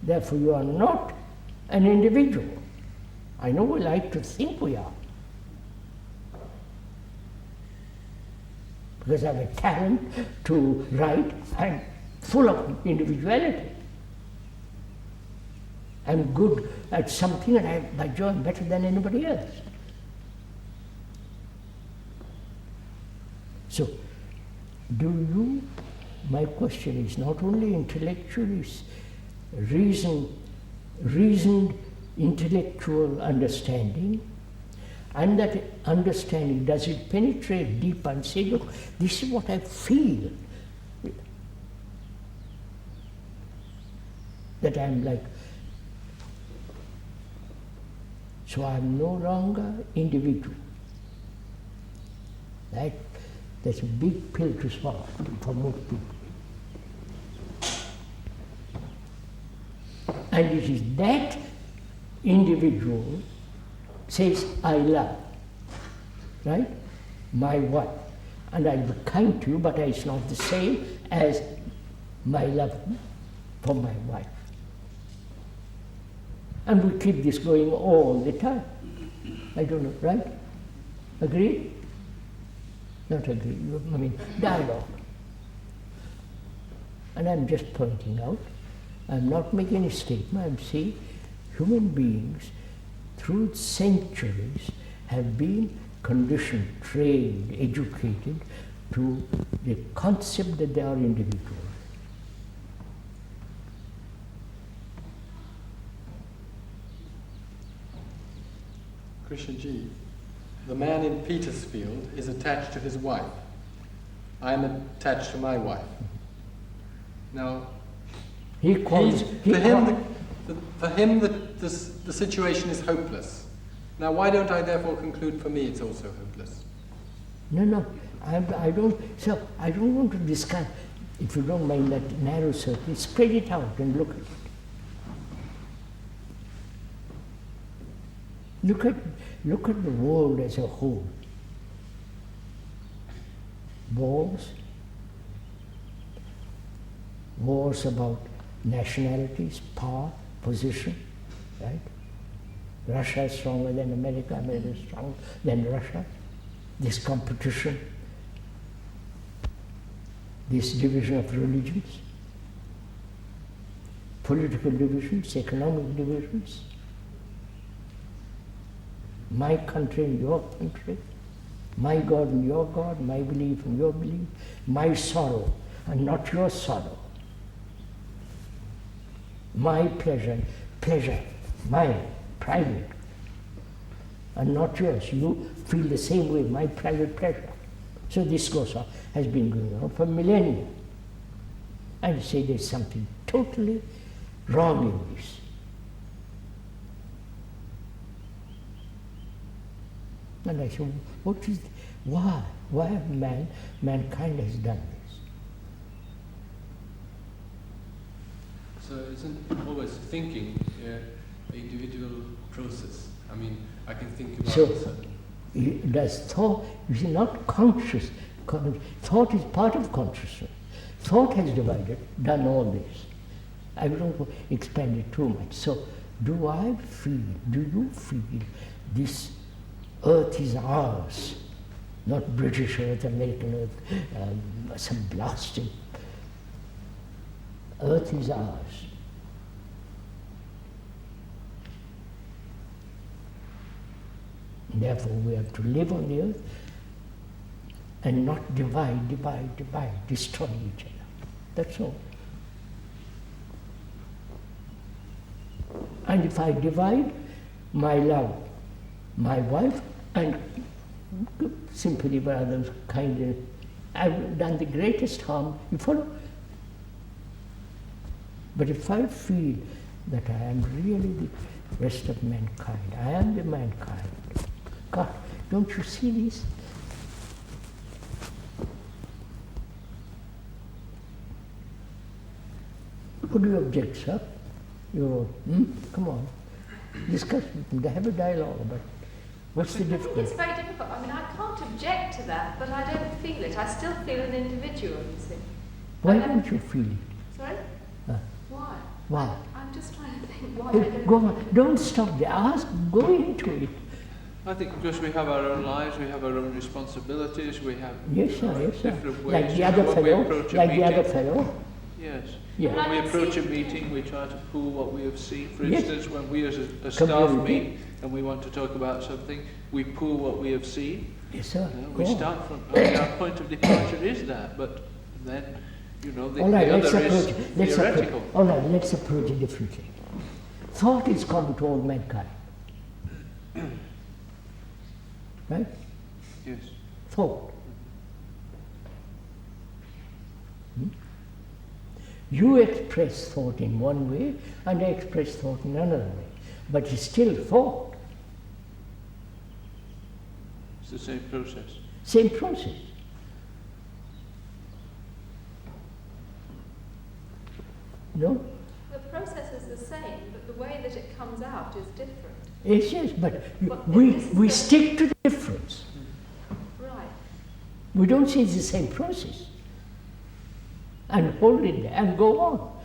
Therefore, you are not an individual. I know we like to think we are. Because I have a talent to write, I'm full of individuality. I'm good at something and by joy, I'm better than anybody else. So, my question is not only intellectual, it's reasoned intellectual understanding, and that understanding, does it penetrate deep and say, look, this is what I feel. that I'm like. So I'm no longer individual. That's a big pill to swallow for most people. And it is that individual says, I love, right? My wife. And I'll be kind to you, but it's not the same as my love for my wife. And we keep this going all the time. I don't know, right? Agree? Not agree, I mean dialogue. And I'm just pointing out, I'm not making a statement, I'm saying human beings through centuries have been conditioned, trained, educated to the concept that they are individuals. Krishnaji, the man in Petersfield is attached to his wife. I'm attached to my wife. Now, for him, the situation is hopeless. Now, why don't I therefore conclude for me it's also hopeless? No, I don't want to discuss, if you don't mind that narrow circle, spread it out and look at it. Look at the world as a whole. Wars about nationalities, power, position, right? Russia is stronger than America, America is stronger than Russia. This competition, this division of religions, political divisions, economic divisions, my country and your country, my God and your God, my belief and your belief, my sorrow and not your sorrow, my pleasure, mine, private, and not yours. You feel the same way, my private pleasure. So this goes on, has been going on for millennia. I say there's something totally wrong in this. And I said, why have mankind has done this? So isn't always thinking an individual process? I mean, I can think about does thought, is not conscious. Thought is part of consciousness. Thought has done all this. I don't expand it too much. So do you feel this earth is ours, not British earth, American earth, some blasting. Earth is ours. Therefore we have to live on the earth and not divide, destroy each other. That's all. And if I divide my love, my wife, and sympathy for others, kindness, I've done the greatest harm, you follow? But if I feel that I am really the rest of mankind, I am the mankind, God, don't you see this? What do you object, sir? Come on. Discuss with them, have a dialogue about it. What's the difficulty? It's very difficult. I mean, I can't object to that, but I don't feel it. I still feel an individual, you see. Why don't you feel it? Sorry? Why? Why? I'm just trying to think why I don't. Go on. Don't stop there. Go into it. I think because we have our own lives, we have our own responsibilities, we have different ways. Like the other fellow. Yes. Yeah. When we approach a meeting, we try to pool what we have seen. For instance, when we as a staff meet and we want to talk about something, we pool what we have seen. Yes, sir. We start from, our point of departure is that, but then, the let's other is theoretical. All right, let's approach it differently. Thought is common to all mankind. Right? Yes. Thought. You express thought in one way and I express thought in another way. But it's still thought. It's the same process. Same process. No? The process is the same, but the way that it comes out is different. Yes, but we stick to the difference. Right. We don't say it's the same process. And hold it there and go on.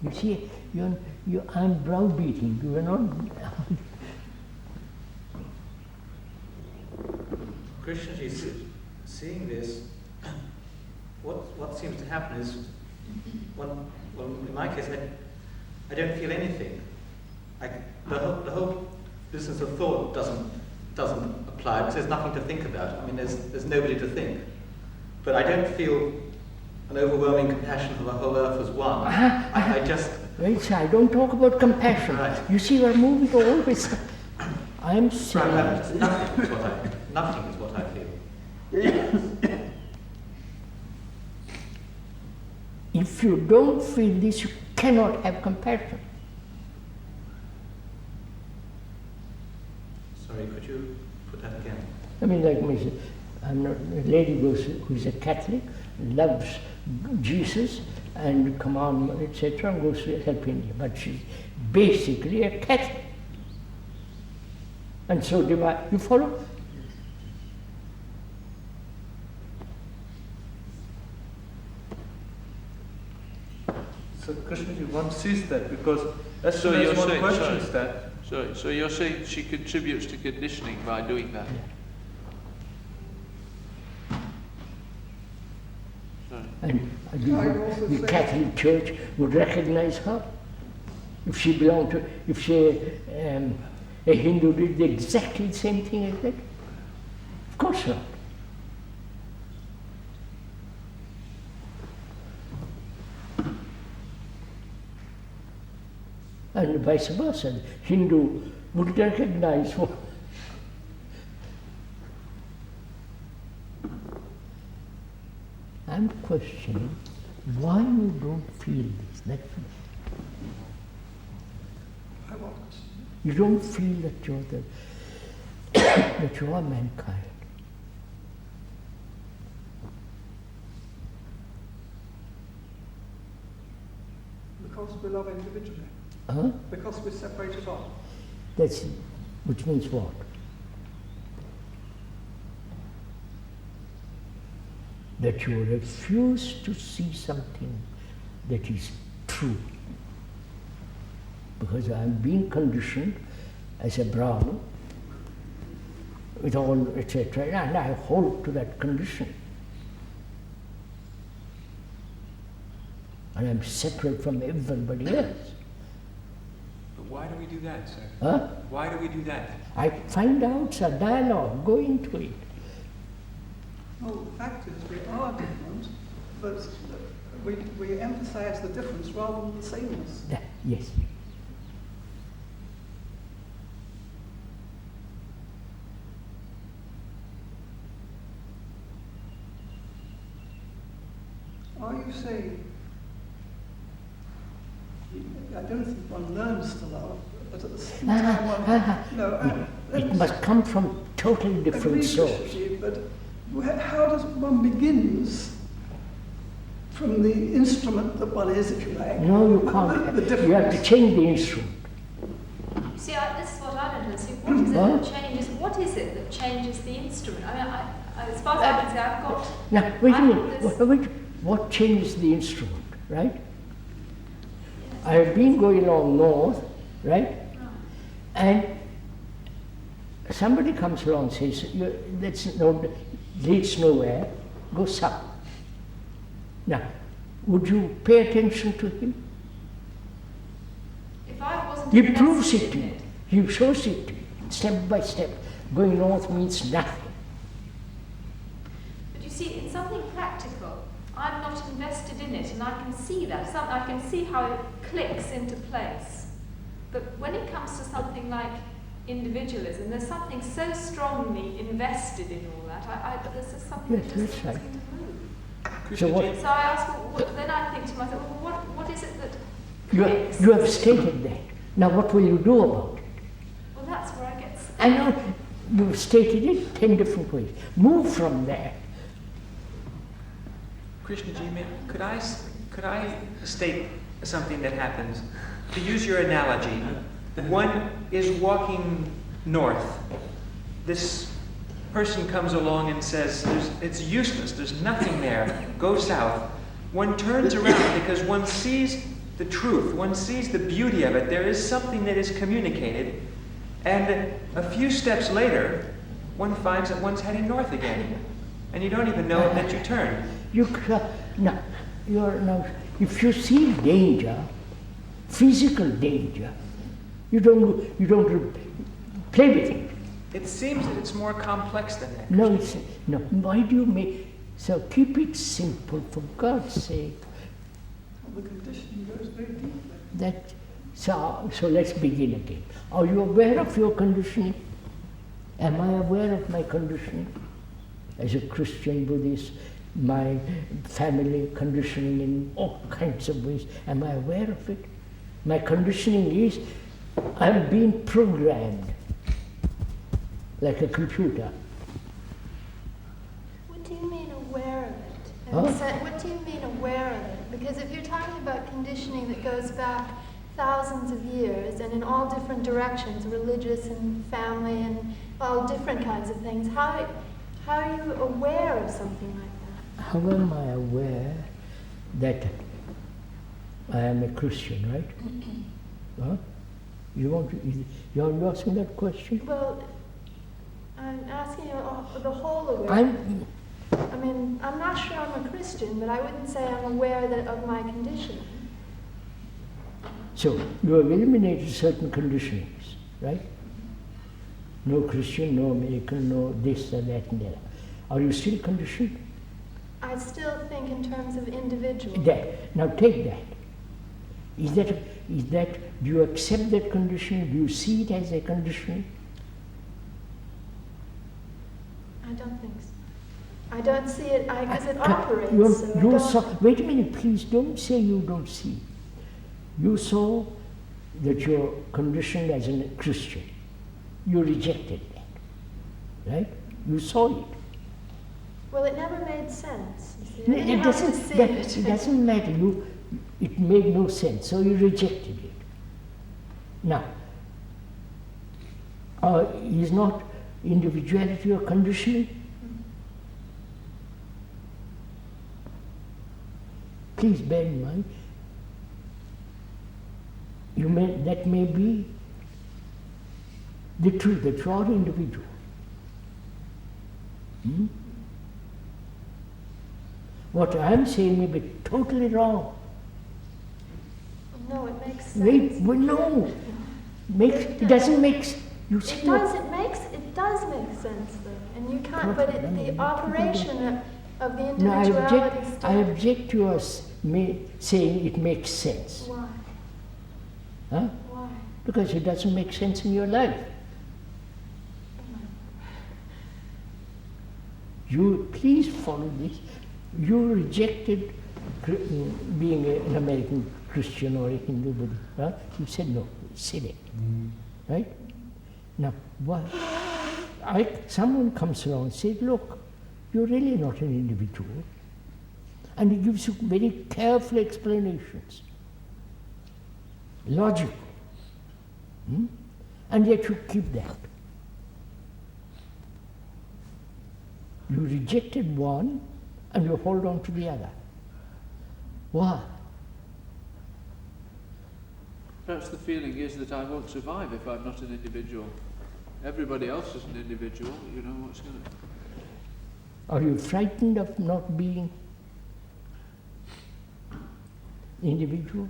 You see, I'm browbeating. You are not. Krishnaji, seeing this, what seems to happen is, well, in my case, I don't feel anything. The whole business of thought doesn't apply because there's nothing to think about. I mean, there's nobody to think. But I don't feel an overwhelming compassion for the whole earth as one. I just... Right, so I don't talk about compassion. Right. You see, we're moving to all this. I'm saying... Right, nothing is what I feel. If you don't feel this, you cannot have compassion. Sorry, could you put that again? I mean, like a lady who's a Catholic, loves Jesus and commandment, etc., and goes to help India. But she's basically a Catholic. And so you follow? So Krishnaji, one sees that because as So soon you're as one saying, questions that. So you're saying she contributes to conditioning by doing that? Sorry. And the Catholic Church would recognize her. If she belonged to, if she, a Hindu did exactly the same thing as that? Of course not. And vice versa. The Hindu would recognize what. I'm questioning why you don't feel this. That's you don't feel that you're that you are mankind. Because we love individually. Huh? Because we're separated off. That's which means what? That you refuse to see something that is true. Because I'm being conditioned as a Brahmin with all etc. and I hold to that condition. And I'm separate from everybody else. But why do we do that, sir? Huh? Why do we do that? I find out, sir, dialogue, go into it. Well, the fact is we are different, but we emphasize the difference rather than the sameness. Yes. Are you saying, I don't think one learns to love, but at the same time it must come from totally different source. But how does one begins from the instrument that one is, if you like? No, you can't. You have to change the instrument. See, this is what I don't understand. What is it that changes the instrument? I mean, as far as I can say, I've got... Now, wait a minute. What changes the instrument, right? Yes. I have been going along north, right? And somebody comes along and says, leads nowhere, go south. Now, would you pay attention to him? If I wasn't He proves it to you. He shows it to you, step by step. Going north means nothing. But you see, in something practical, I'm not invested in it, and I can see that. I can see how it clicks into place. But when it comes to something like individualism, there's something so strongly invested in all that. There's just something that just doesn't seem to move. So what? So I ask, then I think to myself, well, what is it that You have stated that. Now what will you do about it? Well, that's where I get stuck. I know you've stated it 10 different ways. Move from there. Krishnaji, could I state something that happens? To use your analogy, one is walking north. This person comes along and says, it's useless, there's nothing there, go south. One turns around because one sees the truth, one sees the beauty of it. There is something that is communicated, and a few steps later, one finds that one's heading north again, and you don't even know that you turned. If you see danger, physical danger, you don't play with it. It seems that it's more complex than that. No. Why do you make so? Keep it simple, for God's sake. The conditioning goes very deeply. So let's begin again. Are you aware of your conditioning? Am I aware of my conditioning? As a Christian, Buddhist, my family conditioning in all kinds of ways. Am I aware of it? My conditioning is I'm being programmed like a computer. What do you mean aware of it? Huh? What do you mean aware of it? Because if you're talking about conditioning that goes back thousands of years and in all different directions, religious and family and all different kinds of things, how are you aware of something like that? How am I aware that I am a Christian, right? Huh? You're asking that question? Well, I'm asking you the whole awareness. I'm not sure I'm a Christian, but I wouldn't say I'm aware of my conditioning. So, you have eliminated certain conditionings, right? No Christian, no American, no this and that and that. Are you still conditioned? I still think in terms of individual. Now take that. Is that, do you accept that conditioning? Do you see it as a conditioning? I don't think so. I don't see it because it operates. Wait a minute, please don't say you don't see. You saw that you're conditioned as a Christian. You rejected that, right? You saw it. Well, it never made sense. It doesn't matter. It made no sense, so you rejected it. Now, is not individuality or conditioning? Please bear in mind, that may be the truth, that you are individual. What I am saying may be totally wrong. No, it makes sense. No. It doesn't make sense. You see, it does make sense though. And you can't, the operation of the individuality I object to your saying it makes sense. Why? Huh? Why? Because it doesn't make sense in your life. Please follow this. You rejected being an American Christian or a Hindu Buddhist. Huh? You said no, silly. Right? Now, someone comes along and says, look, you're really not an individual. And he gives you very careful explanations. Logical. And yet you keep that. You rejected one and you hold on to the other. Why? Perhaps the feeling is that I won't survive if I'm not an individual. Everybody else is an individual, you know what's going to... Are you frightened of not being individual?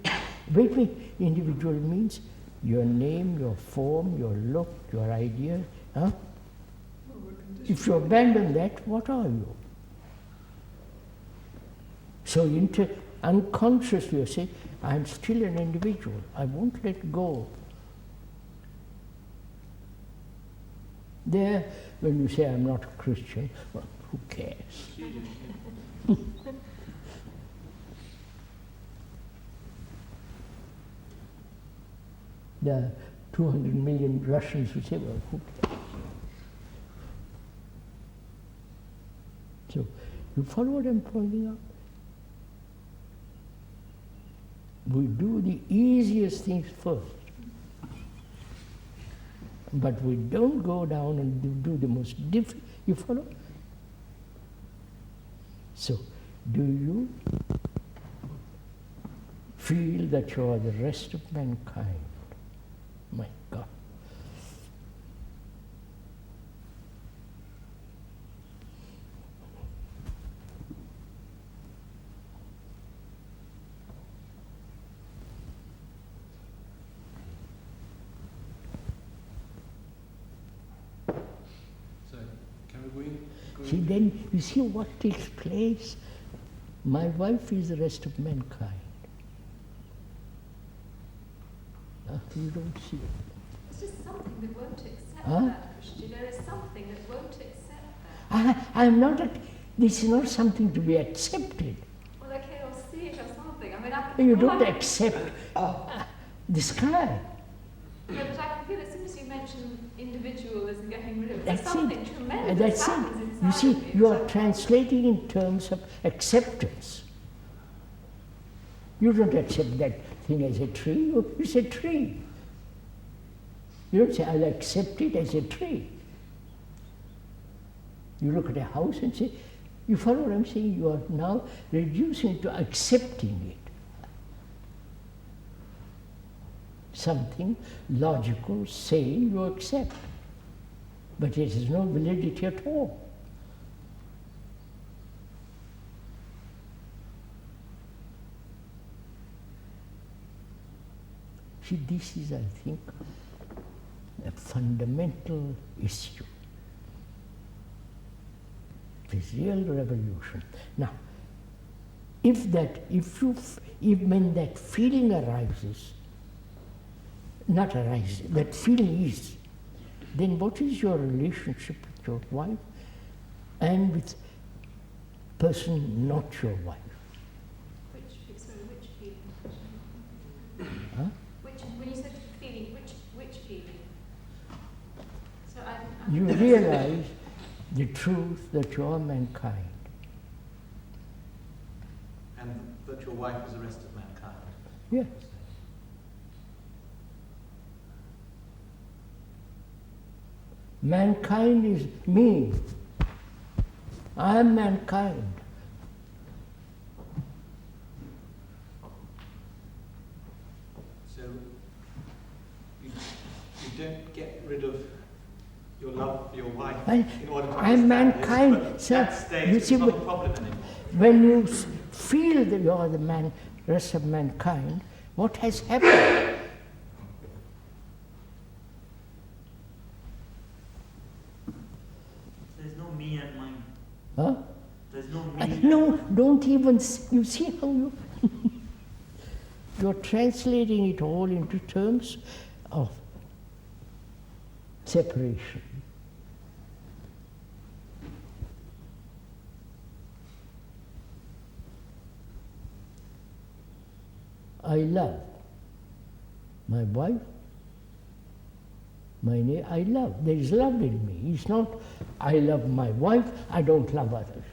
Wait, individual means your name, your form, your look, your idea. Huh? If you abandon that, what are you? So unconsciously you say, I'm still an individual. I won't let go. There, when you say I'm not a Christian, well, who cares? and 200 million Russians would say, well, who cares? So, you follow what I'm pointing out? We do the easiest things first. But we don't go down and do the most difficult. You follow? So, do you feel that you are the rest of mankind? My God. See, then you see what takes place. My wife is the rest of mankind. You don't see it. It's just something that won't accept that, Christian. There is something that won't accept that. I'm not. This is not something to be accepted. Well, okay, I'll see it or something. I mean, You don't accept the sky. Yeah, but I can feel as soon as you mention individualism, getting rid of it, there's That's something it. tremendous That's happens it. inside You see, of me. you are translating in terms of acceptance. You don't accept that thing as a tree. It's a tree. You don't say, I'll accept it as a tree. You look at a house and say, you follow what I'm saying? You are now reducing to accepting it. Something logical, sane, you accept. But it has no validity at all. See, this is, I think, a fundamental issue. This real revolution. Now, when that feeling arises, that feeling is, then what is your relationship with your wife and with person not your wife? Which feeling? Huh? When you said feeling, which feeling? So You realize the truth that you are mankind. And that your wife is the rest of mankind. Yeah. Mankind is me. I am mankind. So you don't get rid of your love for your wife in order to I'm mankind. this, but So that stage you see, is not a problem anymore. when you feel that you are the rest of mankind, what has happened? There's no me and mine. Huh? There's no me. No, don't even. You see how you. You're translating it all into terms of separation. I love my wife, I love. There is love in me. It's not, I love my wife, I don't love others.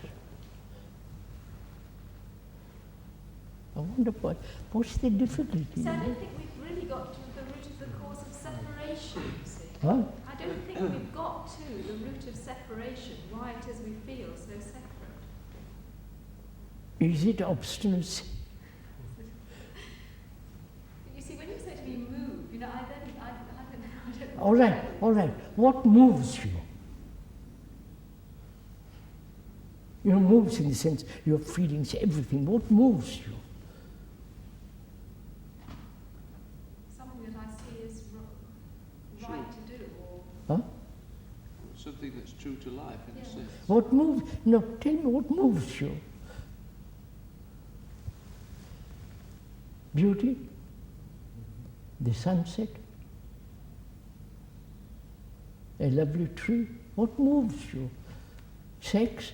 I wonder what's the difficulty? So I don't think we've really got to the root of the cause of separation, you see. Huh? I don't think we've got to the root of separation, why it is we feel so separate. Is it obstinacy? You see, when you say to me move, you know, I don't know. All right. What moves you? You know, moves in the sense your feelings, everything. What moves you? Something that I see is right to do, or Huh? Something that's true to life, in a sense. What moves? No, tell me what moves you. Beauty? The sunset? A lovely tree? What moves you? Sex?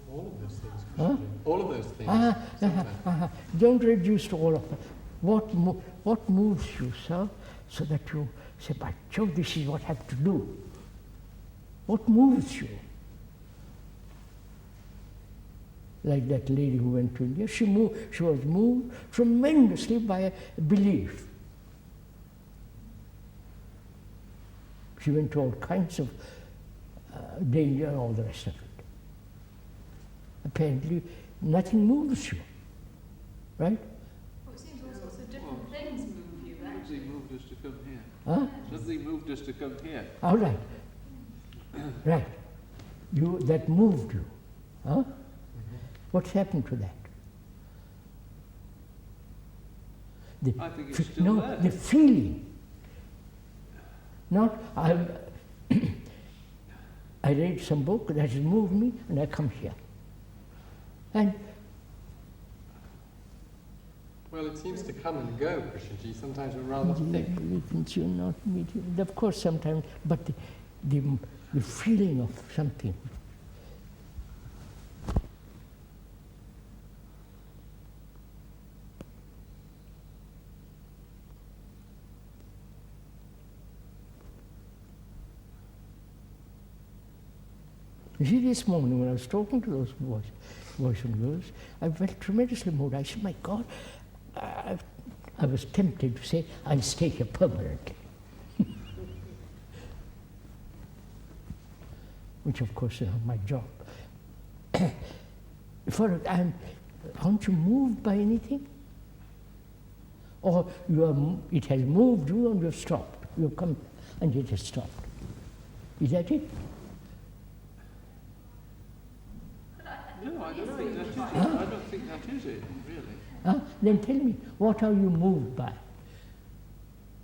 All of this those things. Huh? All of those things. Don't reduce to all of them. What moves you, sir, so that you say, by Jove, this is what I have to do. What moves you? Like that lady who went to India, she was moved tremendously by a belief. She went to all kinds of danger and all the rest of it. Apparently, nothing moves you, right? Well, it seems all sorts of different things move you, actually. Something moved us to come here. Huh? Something moved us to come here. All right. Right. That moved you. Huh? What's happened to that? I think it's still there. The feeling. Not, I read some book that has moved me and I come here. And well, it seems to come and go, Krishnamurti. Sometimes we're rather thick. You're not meeting. Of course, sometimes, but the feeling of something. You see, this morning when I was talking to those boys and girls, I felt tremendously moved. I said, my God, I was tempted to say, I'll stay here permanently. Which, of course, is not my job. Aren't you moved by anything? Or it has moved you and you've stopped. You've come and it has stopped. Is that it? No, I don't think that is it. I don't think that is it, really. Then tell me, what are you moved by?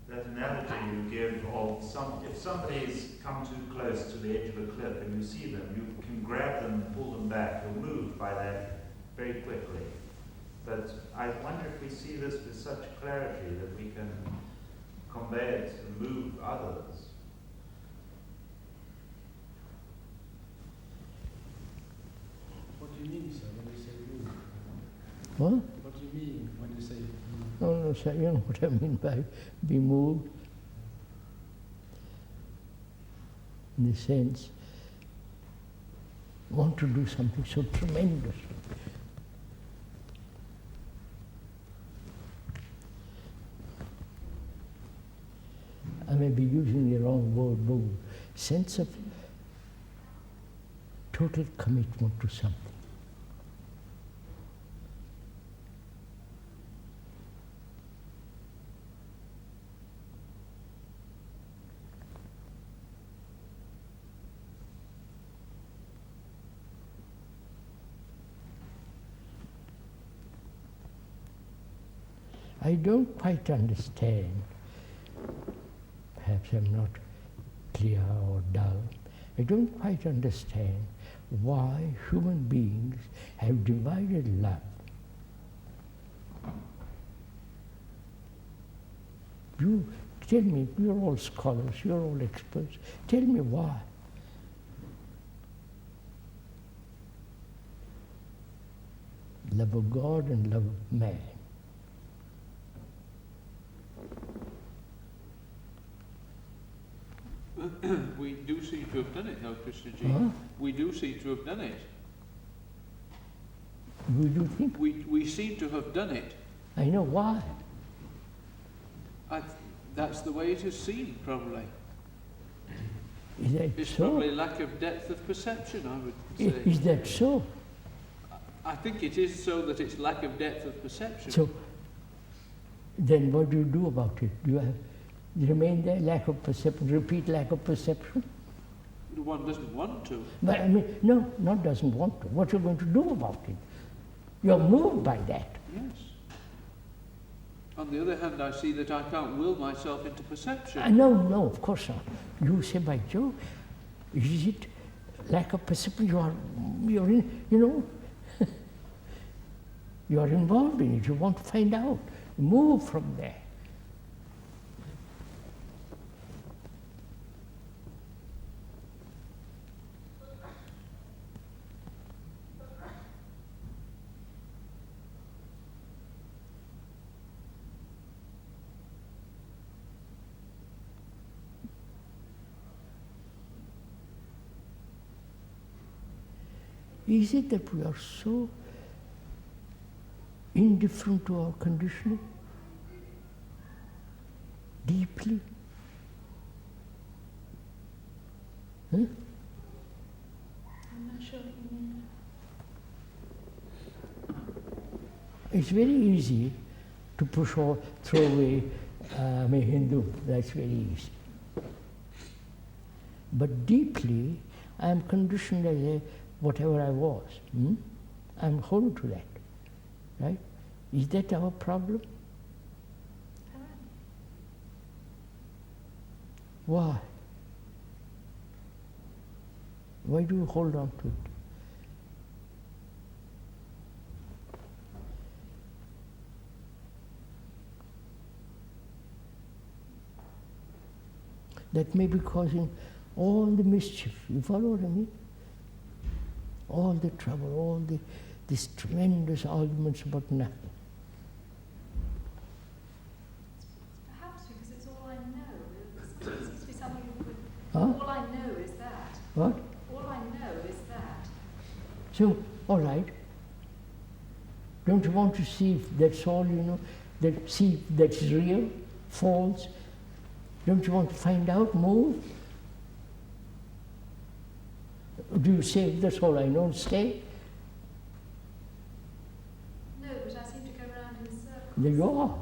That analogy you give of if somebody's come too close to the edge of a cliff and you see them, you can grab them and pull them back. You're moved by that very quickly. But I wonder if we see this with such clarity that we can convey it and move others. What do you mean, sir, when you say move? What? What do you mean when you say move? No, sir, you know what I mean by be moved. In the sense, want to do something so tremendous. I may be using the wrong word, move. Sense of total commitment to something. I don't quite understand, perhaps I'm not clear or dull, I don't quite understand why human beings have divided love. You tell me, you're all scholars, you're all experts, tell me why. Love of God and love of man. We do seem to have done it, though, Krishnaji. We do seem to have done it. You do think? We seem to have done it. I know why. That's the way it is seen, probably. Is that it's so? Probably lack of depth of perception, I would say. Is that so? I think it is so that it's lack of depth of perception. So, then what do you do about it? Do you remain there, lack of perception, repeat lack of perception? One doesn't want to. But I mean, no, not doesn't want to. What are you going to do about it? You're moved by that. Yes. On the other hand, I see that I can't will myself into perception. No, of course not. You say, by Jove, is it lack of perception? You're in, you are involved in it. You want to find out. Move from there. Is it that we are so indifferent to our conditioning? Deeply? Huh? I'm not sure what you mean. It's very easy to push or throw away I'm a Hindu, that's very easy. But deeply, I am conditioned as a whatever I was. I'm whole to that, right? Is that our problem? Why? Why do you hold on to it? That may be causing all the mischief. You follow what I mean? All the trouble, all these tremendous arguments about nothing. Perhaps because it's all I know. It seems to be something with, Huh? all I know is that. What? All I know is that. So, all right. Don't you want to see if that's all you know? See if that's real, false? Don't you want to find out more? Do you say, that's all I know, stay? No, but I seem to go around in circles. There you are.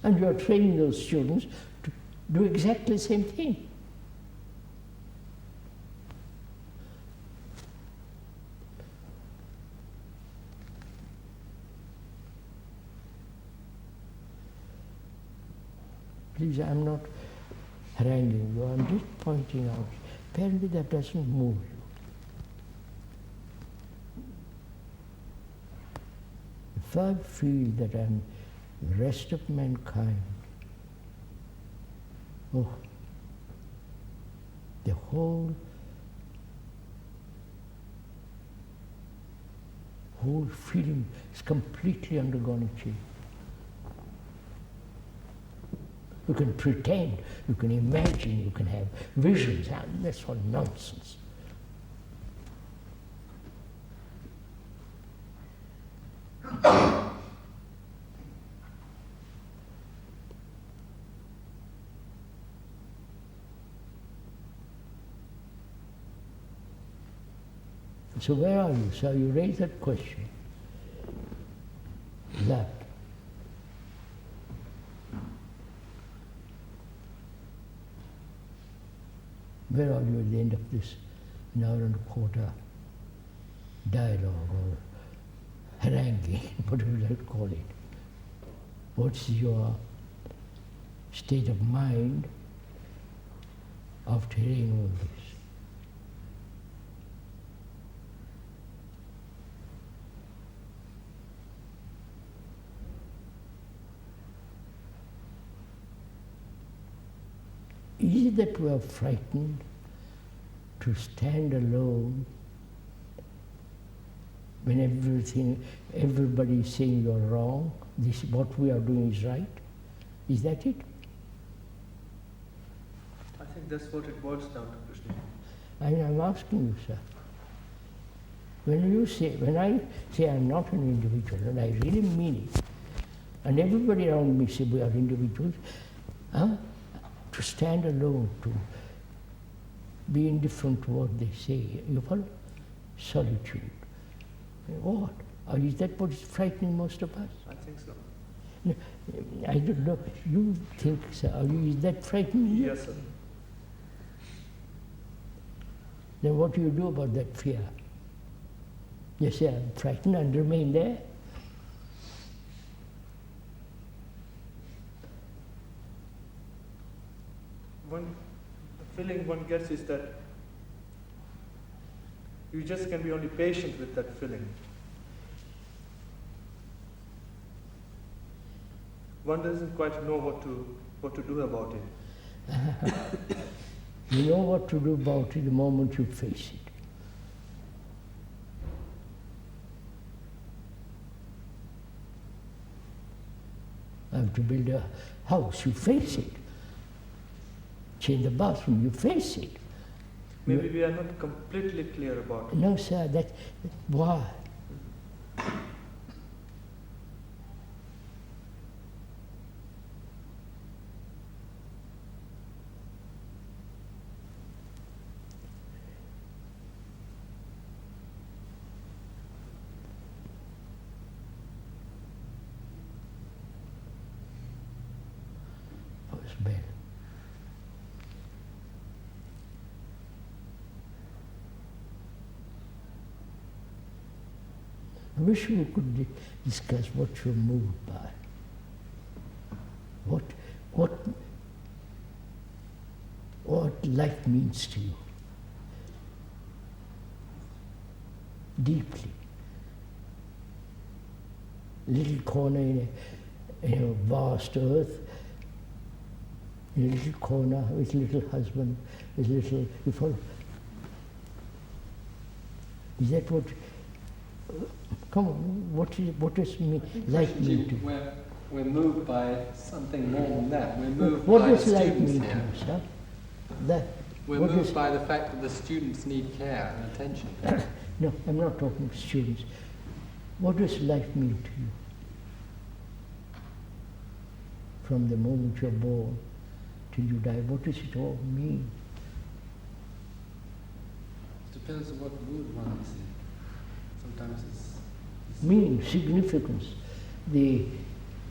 And you are training those students to do exactly the same thing. Please, I'm not haranguing you, I'm just pointing out. Apparently that doesn't move you. If I feel that I'm the rest of mankind, oh, the whole feeling is completely undergone a change. You can pretend, you can imagine, you can have visions, and that's all nonsense. So where are you? So you raised that question. That. Where are you at the end of this an hour and a quarter dialogue or haranguing, whatever you like to call it? What's your state of mind after hearing all this? Is it that we are frightened to stand alone when everybody is saying you're wrong, what we are doing is right? Is that it? I think that's what it boils down to, Krishna. I'm asking you, sir. When I say I'm not an individual, and I really mean it, and everybody around me say we are individuals, to stand alone, to be indifferent to what they say. You follow? Solitude. What? Or is that what is frightening most of us? I think so. No, I don't know. You think so? Is that frightening you? Yes, sir. Then what do you do about that fear? You say, I'm frightened and remain there? The feeling one gets is that you just can be only patient with that feeling. One doesn't quite know what to do about it. You know what to do about it the moment you face it. I have to build a house, you face it. Change the bathroom, you face it. Maybe we are not completely clear about it. No, sir, why? That was bad. I wish we could discuss what you're moved by. What life means to you. Deeply. Little corner in a vast earth, in a little corner with little husband, with little, you follow? Is that what? Come on, what does life mean to you? We're moved by something more than that. We're moved what by does the life students mean to here. you, sir? We're moved by the fact that the students need care and attention. No, I'm not talking to students. What does life mean to you? From the moment you're born till you die, what does it all mean? It depends on what mood one is in. Sometimes it's Meaning, significance.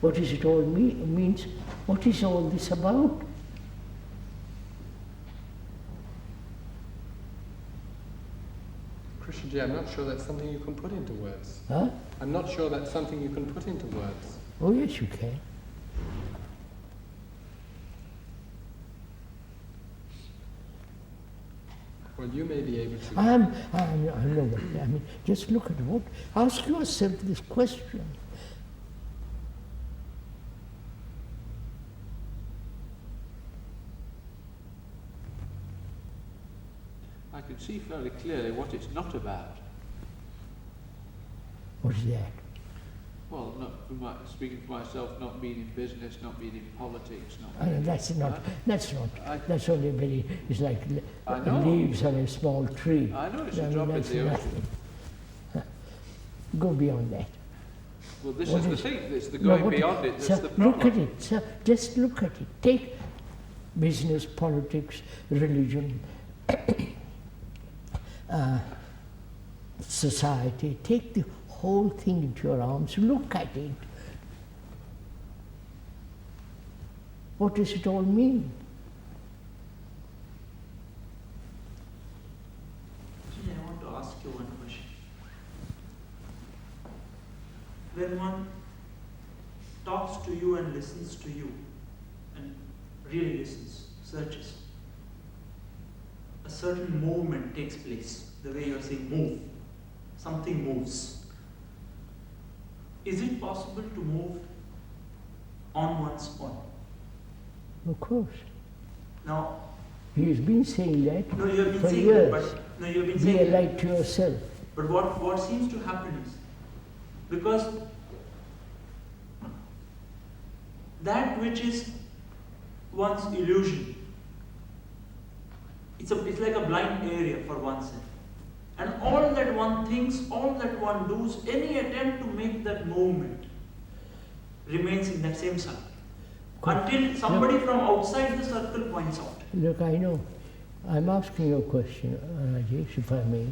What does it all means? What is all this about? Krishnamurti, I'm not sure that's something you can put into words. Huh? I'm not sure that's something you can put into words. Oh yes, you can. Well, you may be able to. I know what I mean. Just look at what. Ask yourself this question. I can see fairly clearly what it's not about. What's that? Well, speaking for myself, not being in business, not being in politics, not. That's That's only very. It's like I know. leaves on a small tree. I know it's a drop in the ocean. Go beyond that. Well, this is the thing. It's the going beyond it. That's the problem. Look at it. Sir, just look at it. Take business, politics, religion, society. Take the whole thing into your arms. Look at it. What does it all mean? Actually, I want to ask you one question. When one talks to you and listens to you, and really listens, searches, a certain movement takes place. The way you're saying move, something moves. Is it possible to move on one's own? Of course. Now, he has been saying that no, you have been for saying years. that, but no, you have been Be saying a that. light to yourself. But what seems to happen is, because that which is one's illusion, it's like a blind area for oneself. And all that one thinks, all that one does, any attempt to make that movement remains in that same circle. Until somebody from outside the circle points out. Look, I know. I'm asking you a question, Rajesh, if I may.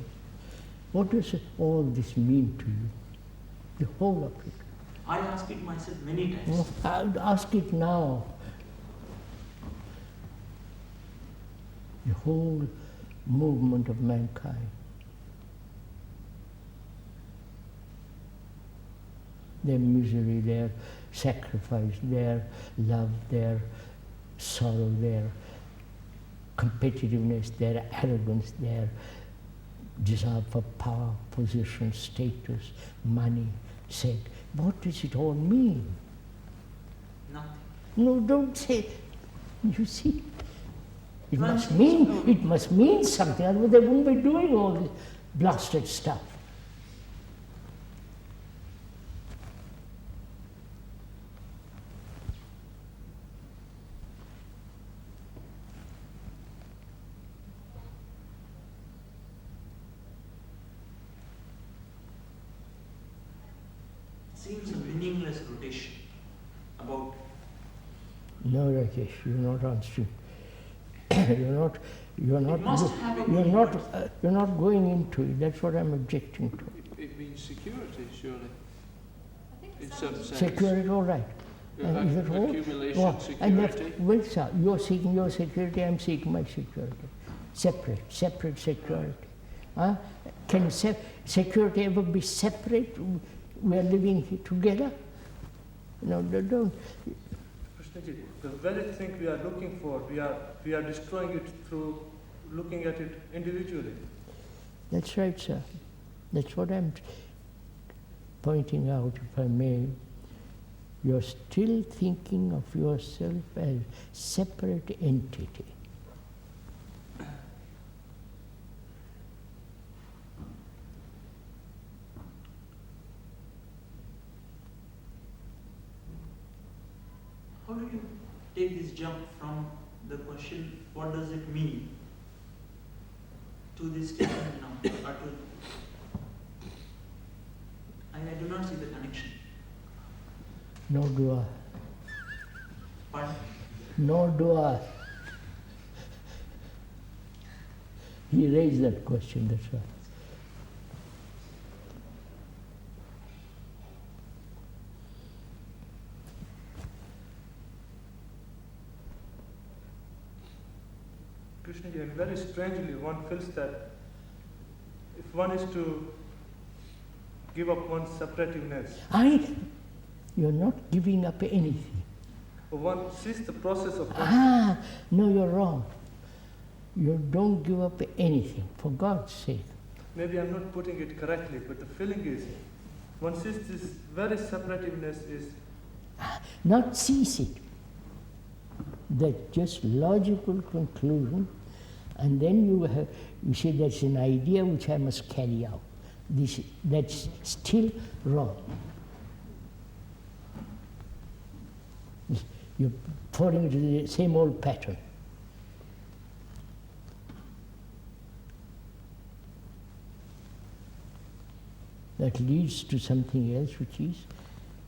What does all this mean to you? The whole of it. I ask it myself many times. Well, I'll ask it now. The whole movement of mankind. Their misery, their sacrifice, their love, their sorrow, their competitiveness, their arrogance, their desire for power, position, status, money, sex. What does it all mean? Nothing. No, don't say. You see, it must mean something, otherwise they wouldn't be doing all this blasted stuff. seems a meaningless rotation about. No, Rakesh, you're not answering. You're not going into it. That's what I'm objecting to. It means security, surely. In some sense. Security, all right. Is it all? Accumulation, Well, security. Well, sir, you're seeking your security, I'm seeking my security. Separate security. Can security ever be separate? We are living here together? No, they don't. Krishnaji, the very thing we are looking for, we are destroying it through looking at it individually. That's right, sir. That's what I'm pointing out, if I may. You're still thinking of yourself as separate entity. How do you take this jump from the question, what does it mean, to this statement now? I do not see the connection. Nor do I. Pardon? Nor do I. He raised that question, that's right. Krishnaji, and very strangely, one feels that if one is to give up one's separativeness, you're not giving up anything. one sees the process of No, you're wrong. You don't give up anything, for God's sake. Maybe I'm not putting it correctly, but the feeling is, one sees this very separativeness is... Not sees it. That's just logical conclusion, and then you say that's an idea which I must carry out. That's still wrong. You're falling into the same old pattern. That leads to something else, which is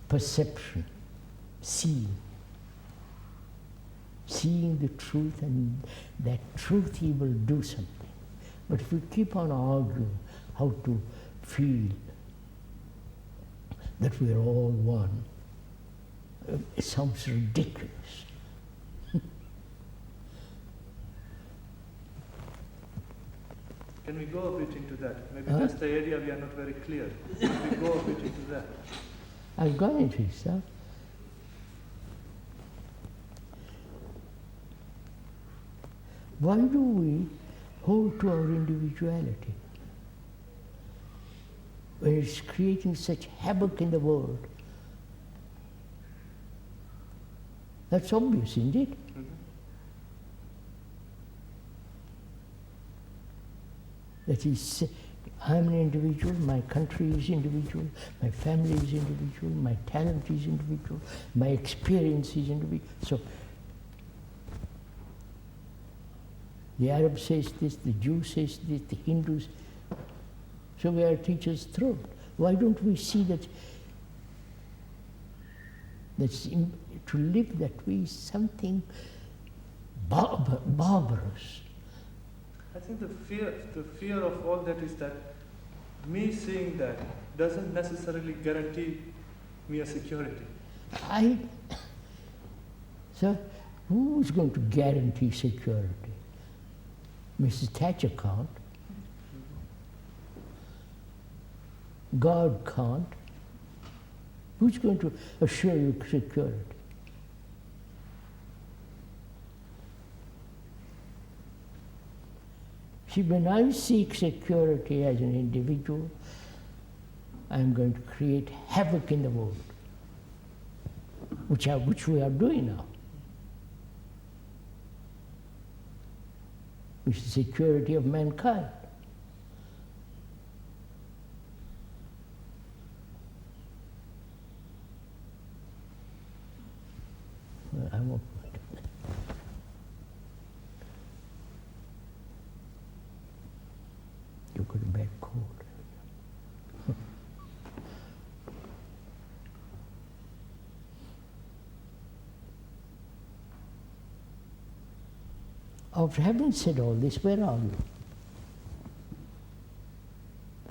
perception, seeing the truth, and that truth he will do something. But if we keep on arguing how to feel that we're all one, it sounds ridiculous. Can we go a bit into that? Maybe that's the area we are not very clear. Can we go a bit into that? I've gone into it, sir. Why do we hold to our individuality when it's creating such havoc in the world? That's obvious, isn't it? Mm-hmm. That is, I'm an individual, my country is individual, my family is individual, my talent is individual, my experience is individual. So, the Arab says this, the Jew says this, the Hindus. So we are teachers' throat. Why don't we see that to live that way is something barbarous? I think the fear of all that is that me seeing that doesn't necessarily guarantee me a security. So who's going to guarantee security? Mrs. Thatcher can't. God can't. Who's going to assure you security? See, when I seek security as an individual, I'm going to create havoc in the world, which we are doing now. Which is the security of mankind. Well, I won't. You got a bad cold. after having said all this, where are you?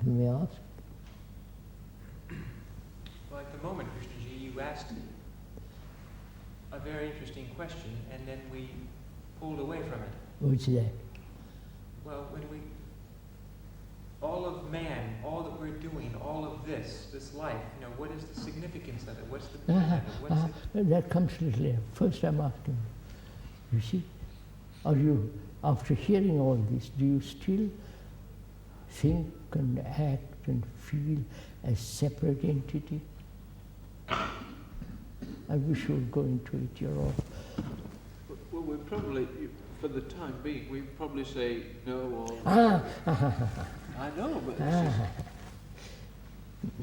May I ask? Well, at the moment, Krishnaji, you asked a very interesting question, and then we pulled away from it. What's that? Well, all of man, all that we're doing, all of this life, what is the significance of it? What's the meaning of it? That comes a little later. First I'm asking you see, are you, after hearing all this, do you still think and act and feel as separate entity? I wish you would go into it, you're all. Well, we'll probably, for the time being, we probably say no or... I know, but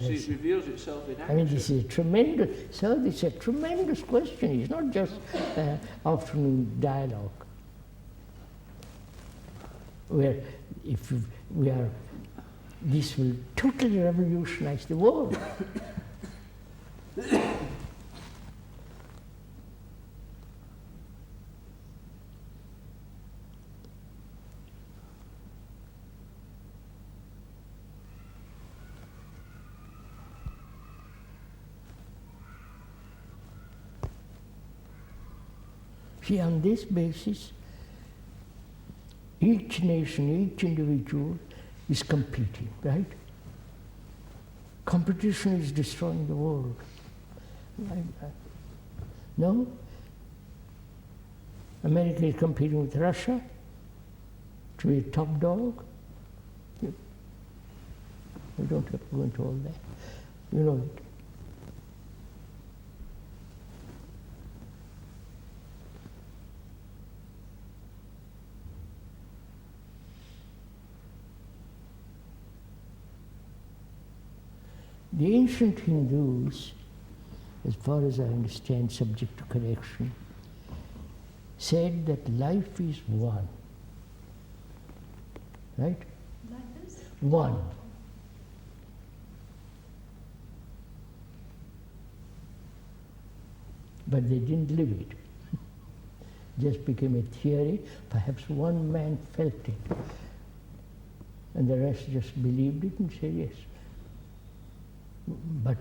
see, it reveals itself in action. I mean, this is a tremendous, sir, this is a tremendous question. It's not just afternoon dialogue. Where this will totally revolutionize the world. See, on this basis, each nation, each individual is competing, right? Competition is destroying the world. No? America is competing with Russia to be a top dog. We don't have to go into all that. You know it. The ancient Hindus, as far as I understand, subject to correction, said that life is one. Right? Life is? One. But they didn't live it. Just became a theory. Perhaps one man felt it. And the rest just believed it and said yes. But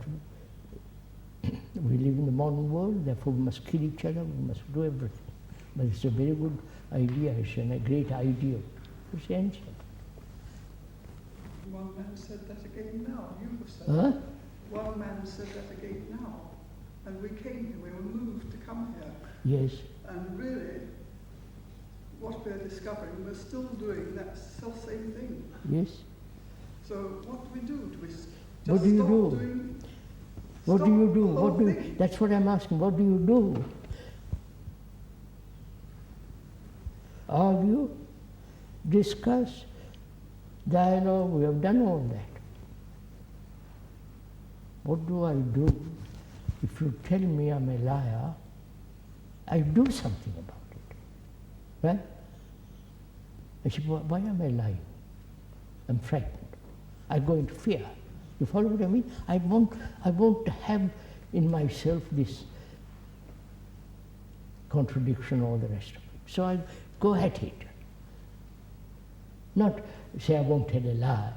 we live in the modern world, therefore we must kill each other, we must do everything. But it's a very good idea, it's a great ideal. It's ancient. One man said that again now, you have said Huh? that. One man said that again now. And we came here, we were moved to come here. Yes. And really, what we're discovering, we're still doing that self-same thing. Yes. So what do we do? Do we just what do you stop do? doing? What Stop do you do? the whole What do you, thing? that's what I'm asking. What do you do? Argue, discuss, dialogue. We have done all that. What do I do? If you tell me I'm a liar, I do something about it. Right? I say, why am I lying? I'm frightened. I go into fear. You follow what I mean? I won't have in myself this contradiction or the rest of it. So I go at it. Not say I won't tell a lie,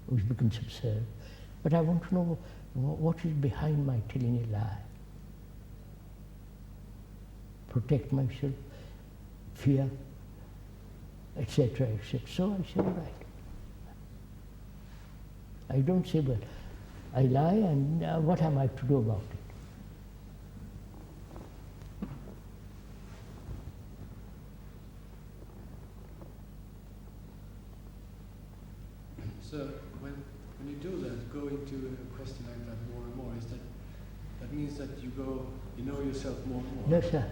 which becomes absurd, but I want to know what is behind my telling a lie. Protect myself, fear, etc., etc. So I say, all right. I don't say, well, I lie and what am I to do about it? So when you do that, go into a question like that more and more, that means that you know yourself more and more? No, sir.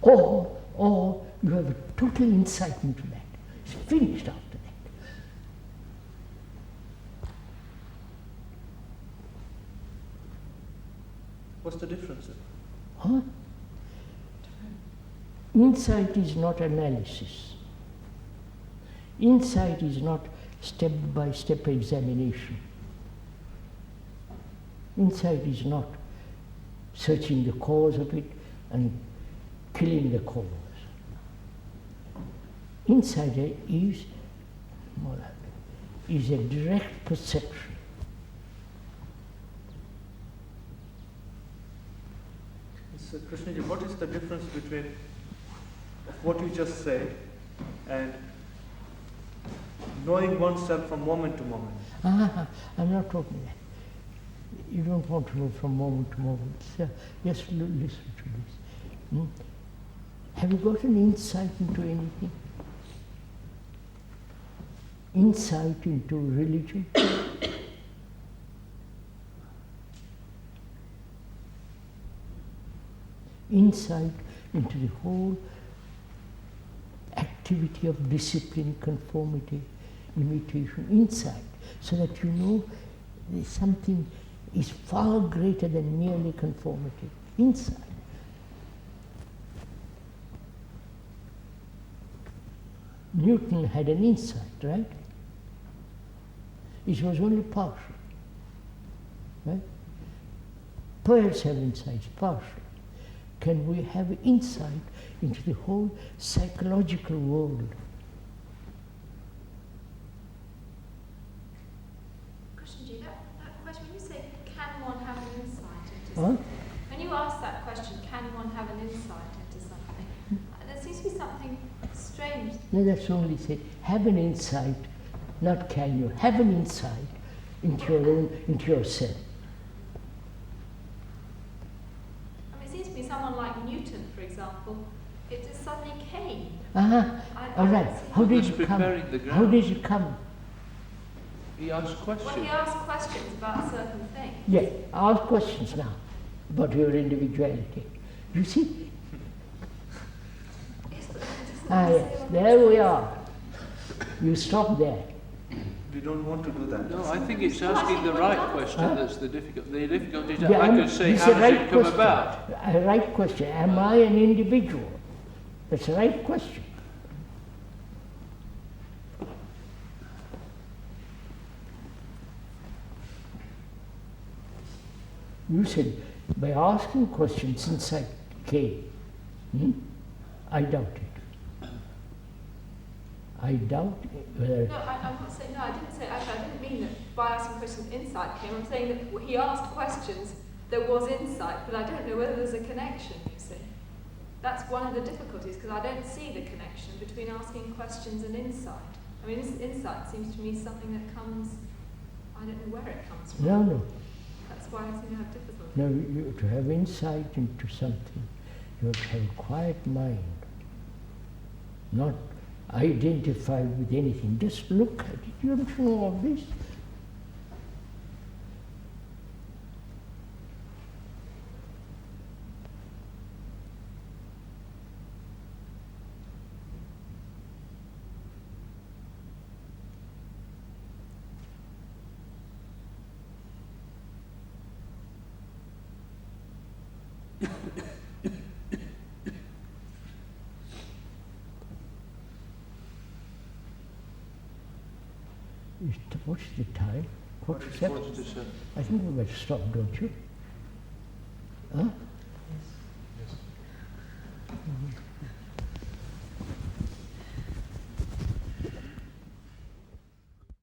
Or you have a total insight into that. It's finished after that. What's the difference then? Huh? Insight is not analysis. Insight is not step-by-step examination. Insight is not searching the cause of it and killing the cause. Insight is a direct perception. So, Krishnaji, what is the difference between what you just said and knowing oneself from moment to moment? I'm not talking that. You don't want to know from moment to moment. So just listen to this. Have you got an insight into anything? Insight into religion? Insight into the whole activity of discipline, conformity, imitation, insight, so that you know something is far greater than merely conformity. Insight. Newton had an insight, right? It was only partial. Right? Poets have insights, partial. Can we have insight into the whole psychological world? Krishnamurti, that question, when you say, can one have an insight into Huh? something? When you ask that question, can one have an insight into something? There seems to be something strange. No, that's only say, have an insight, not can you, have an insight into your own, into yourself. Someone like Newton, for example, it just suddenly came. All right. How did it come? How did it come? He asked questions. Well, he asked questions about certain things. Yeah, ask questions now about your individuality. You see? Yes, there we are. You stop there. We don't want to do that. No, I think it's asking the right question that's the difficult. The difficulty is, Yeah, I could say, how does it come about? A right question. Am I an individual? That's a right question. You said, by asking questions, insight came. I doubt it. I doubt whether... No, I'm not saying, no, I didn't say, actually, I didn't mean that by asking questions insight came. I'm saying that he asked questions, there was insight, but I don't know whether there's a connection, you see. That's one of the difficulties, because I don't see the connection between asking questions and insight. I mean, insight seems to me something that comes, I don't know where it comes from. No. That's why I seem to have difficulty. No, to have insight into something, you have to have a quiet mind, not identify with anything. Just look at it. You don't know all this. What's the time? Quarter to seven? I think we better stop, don't you? Huh?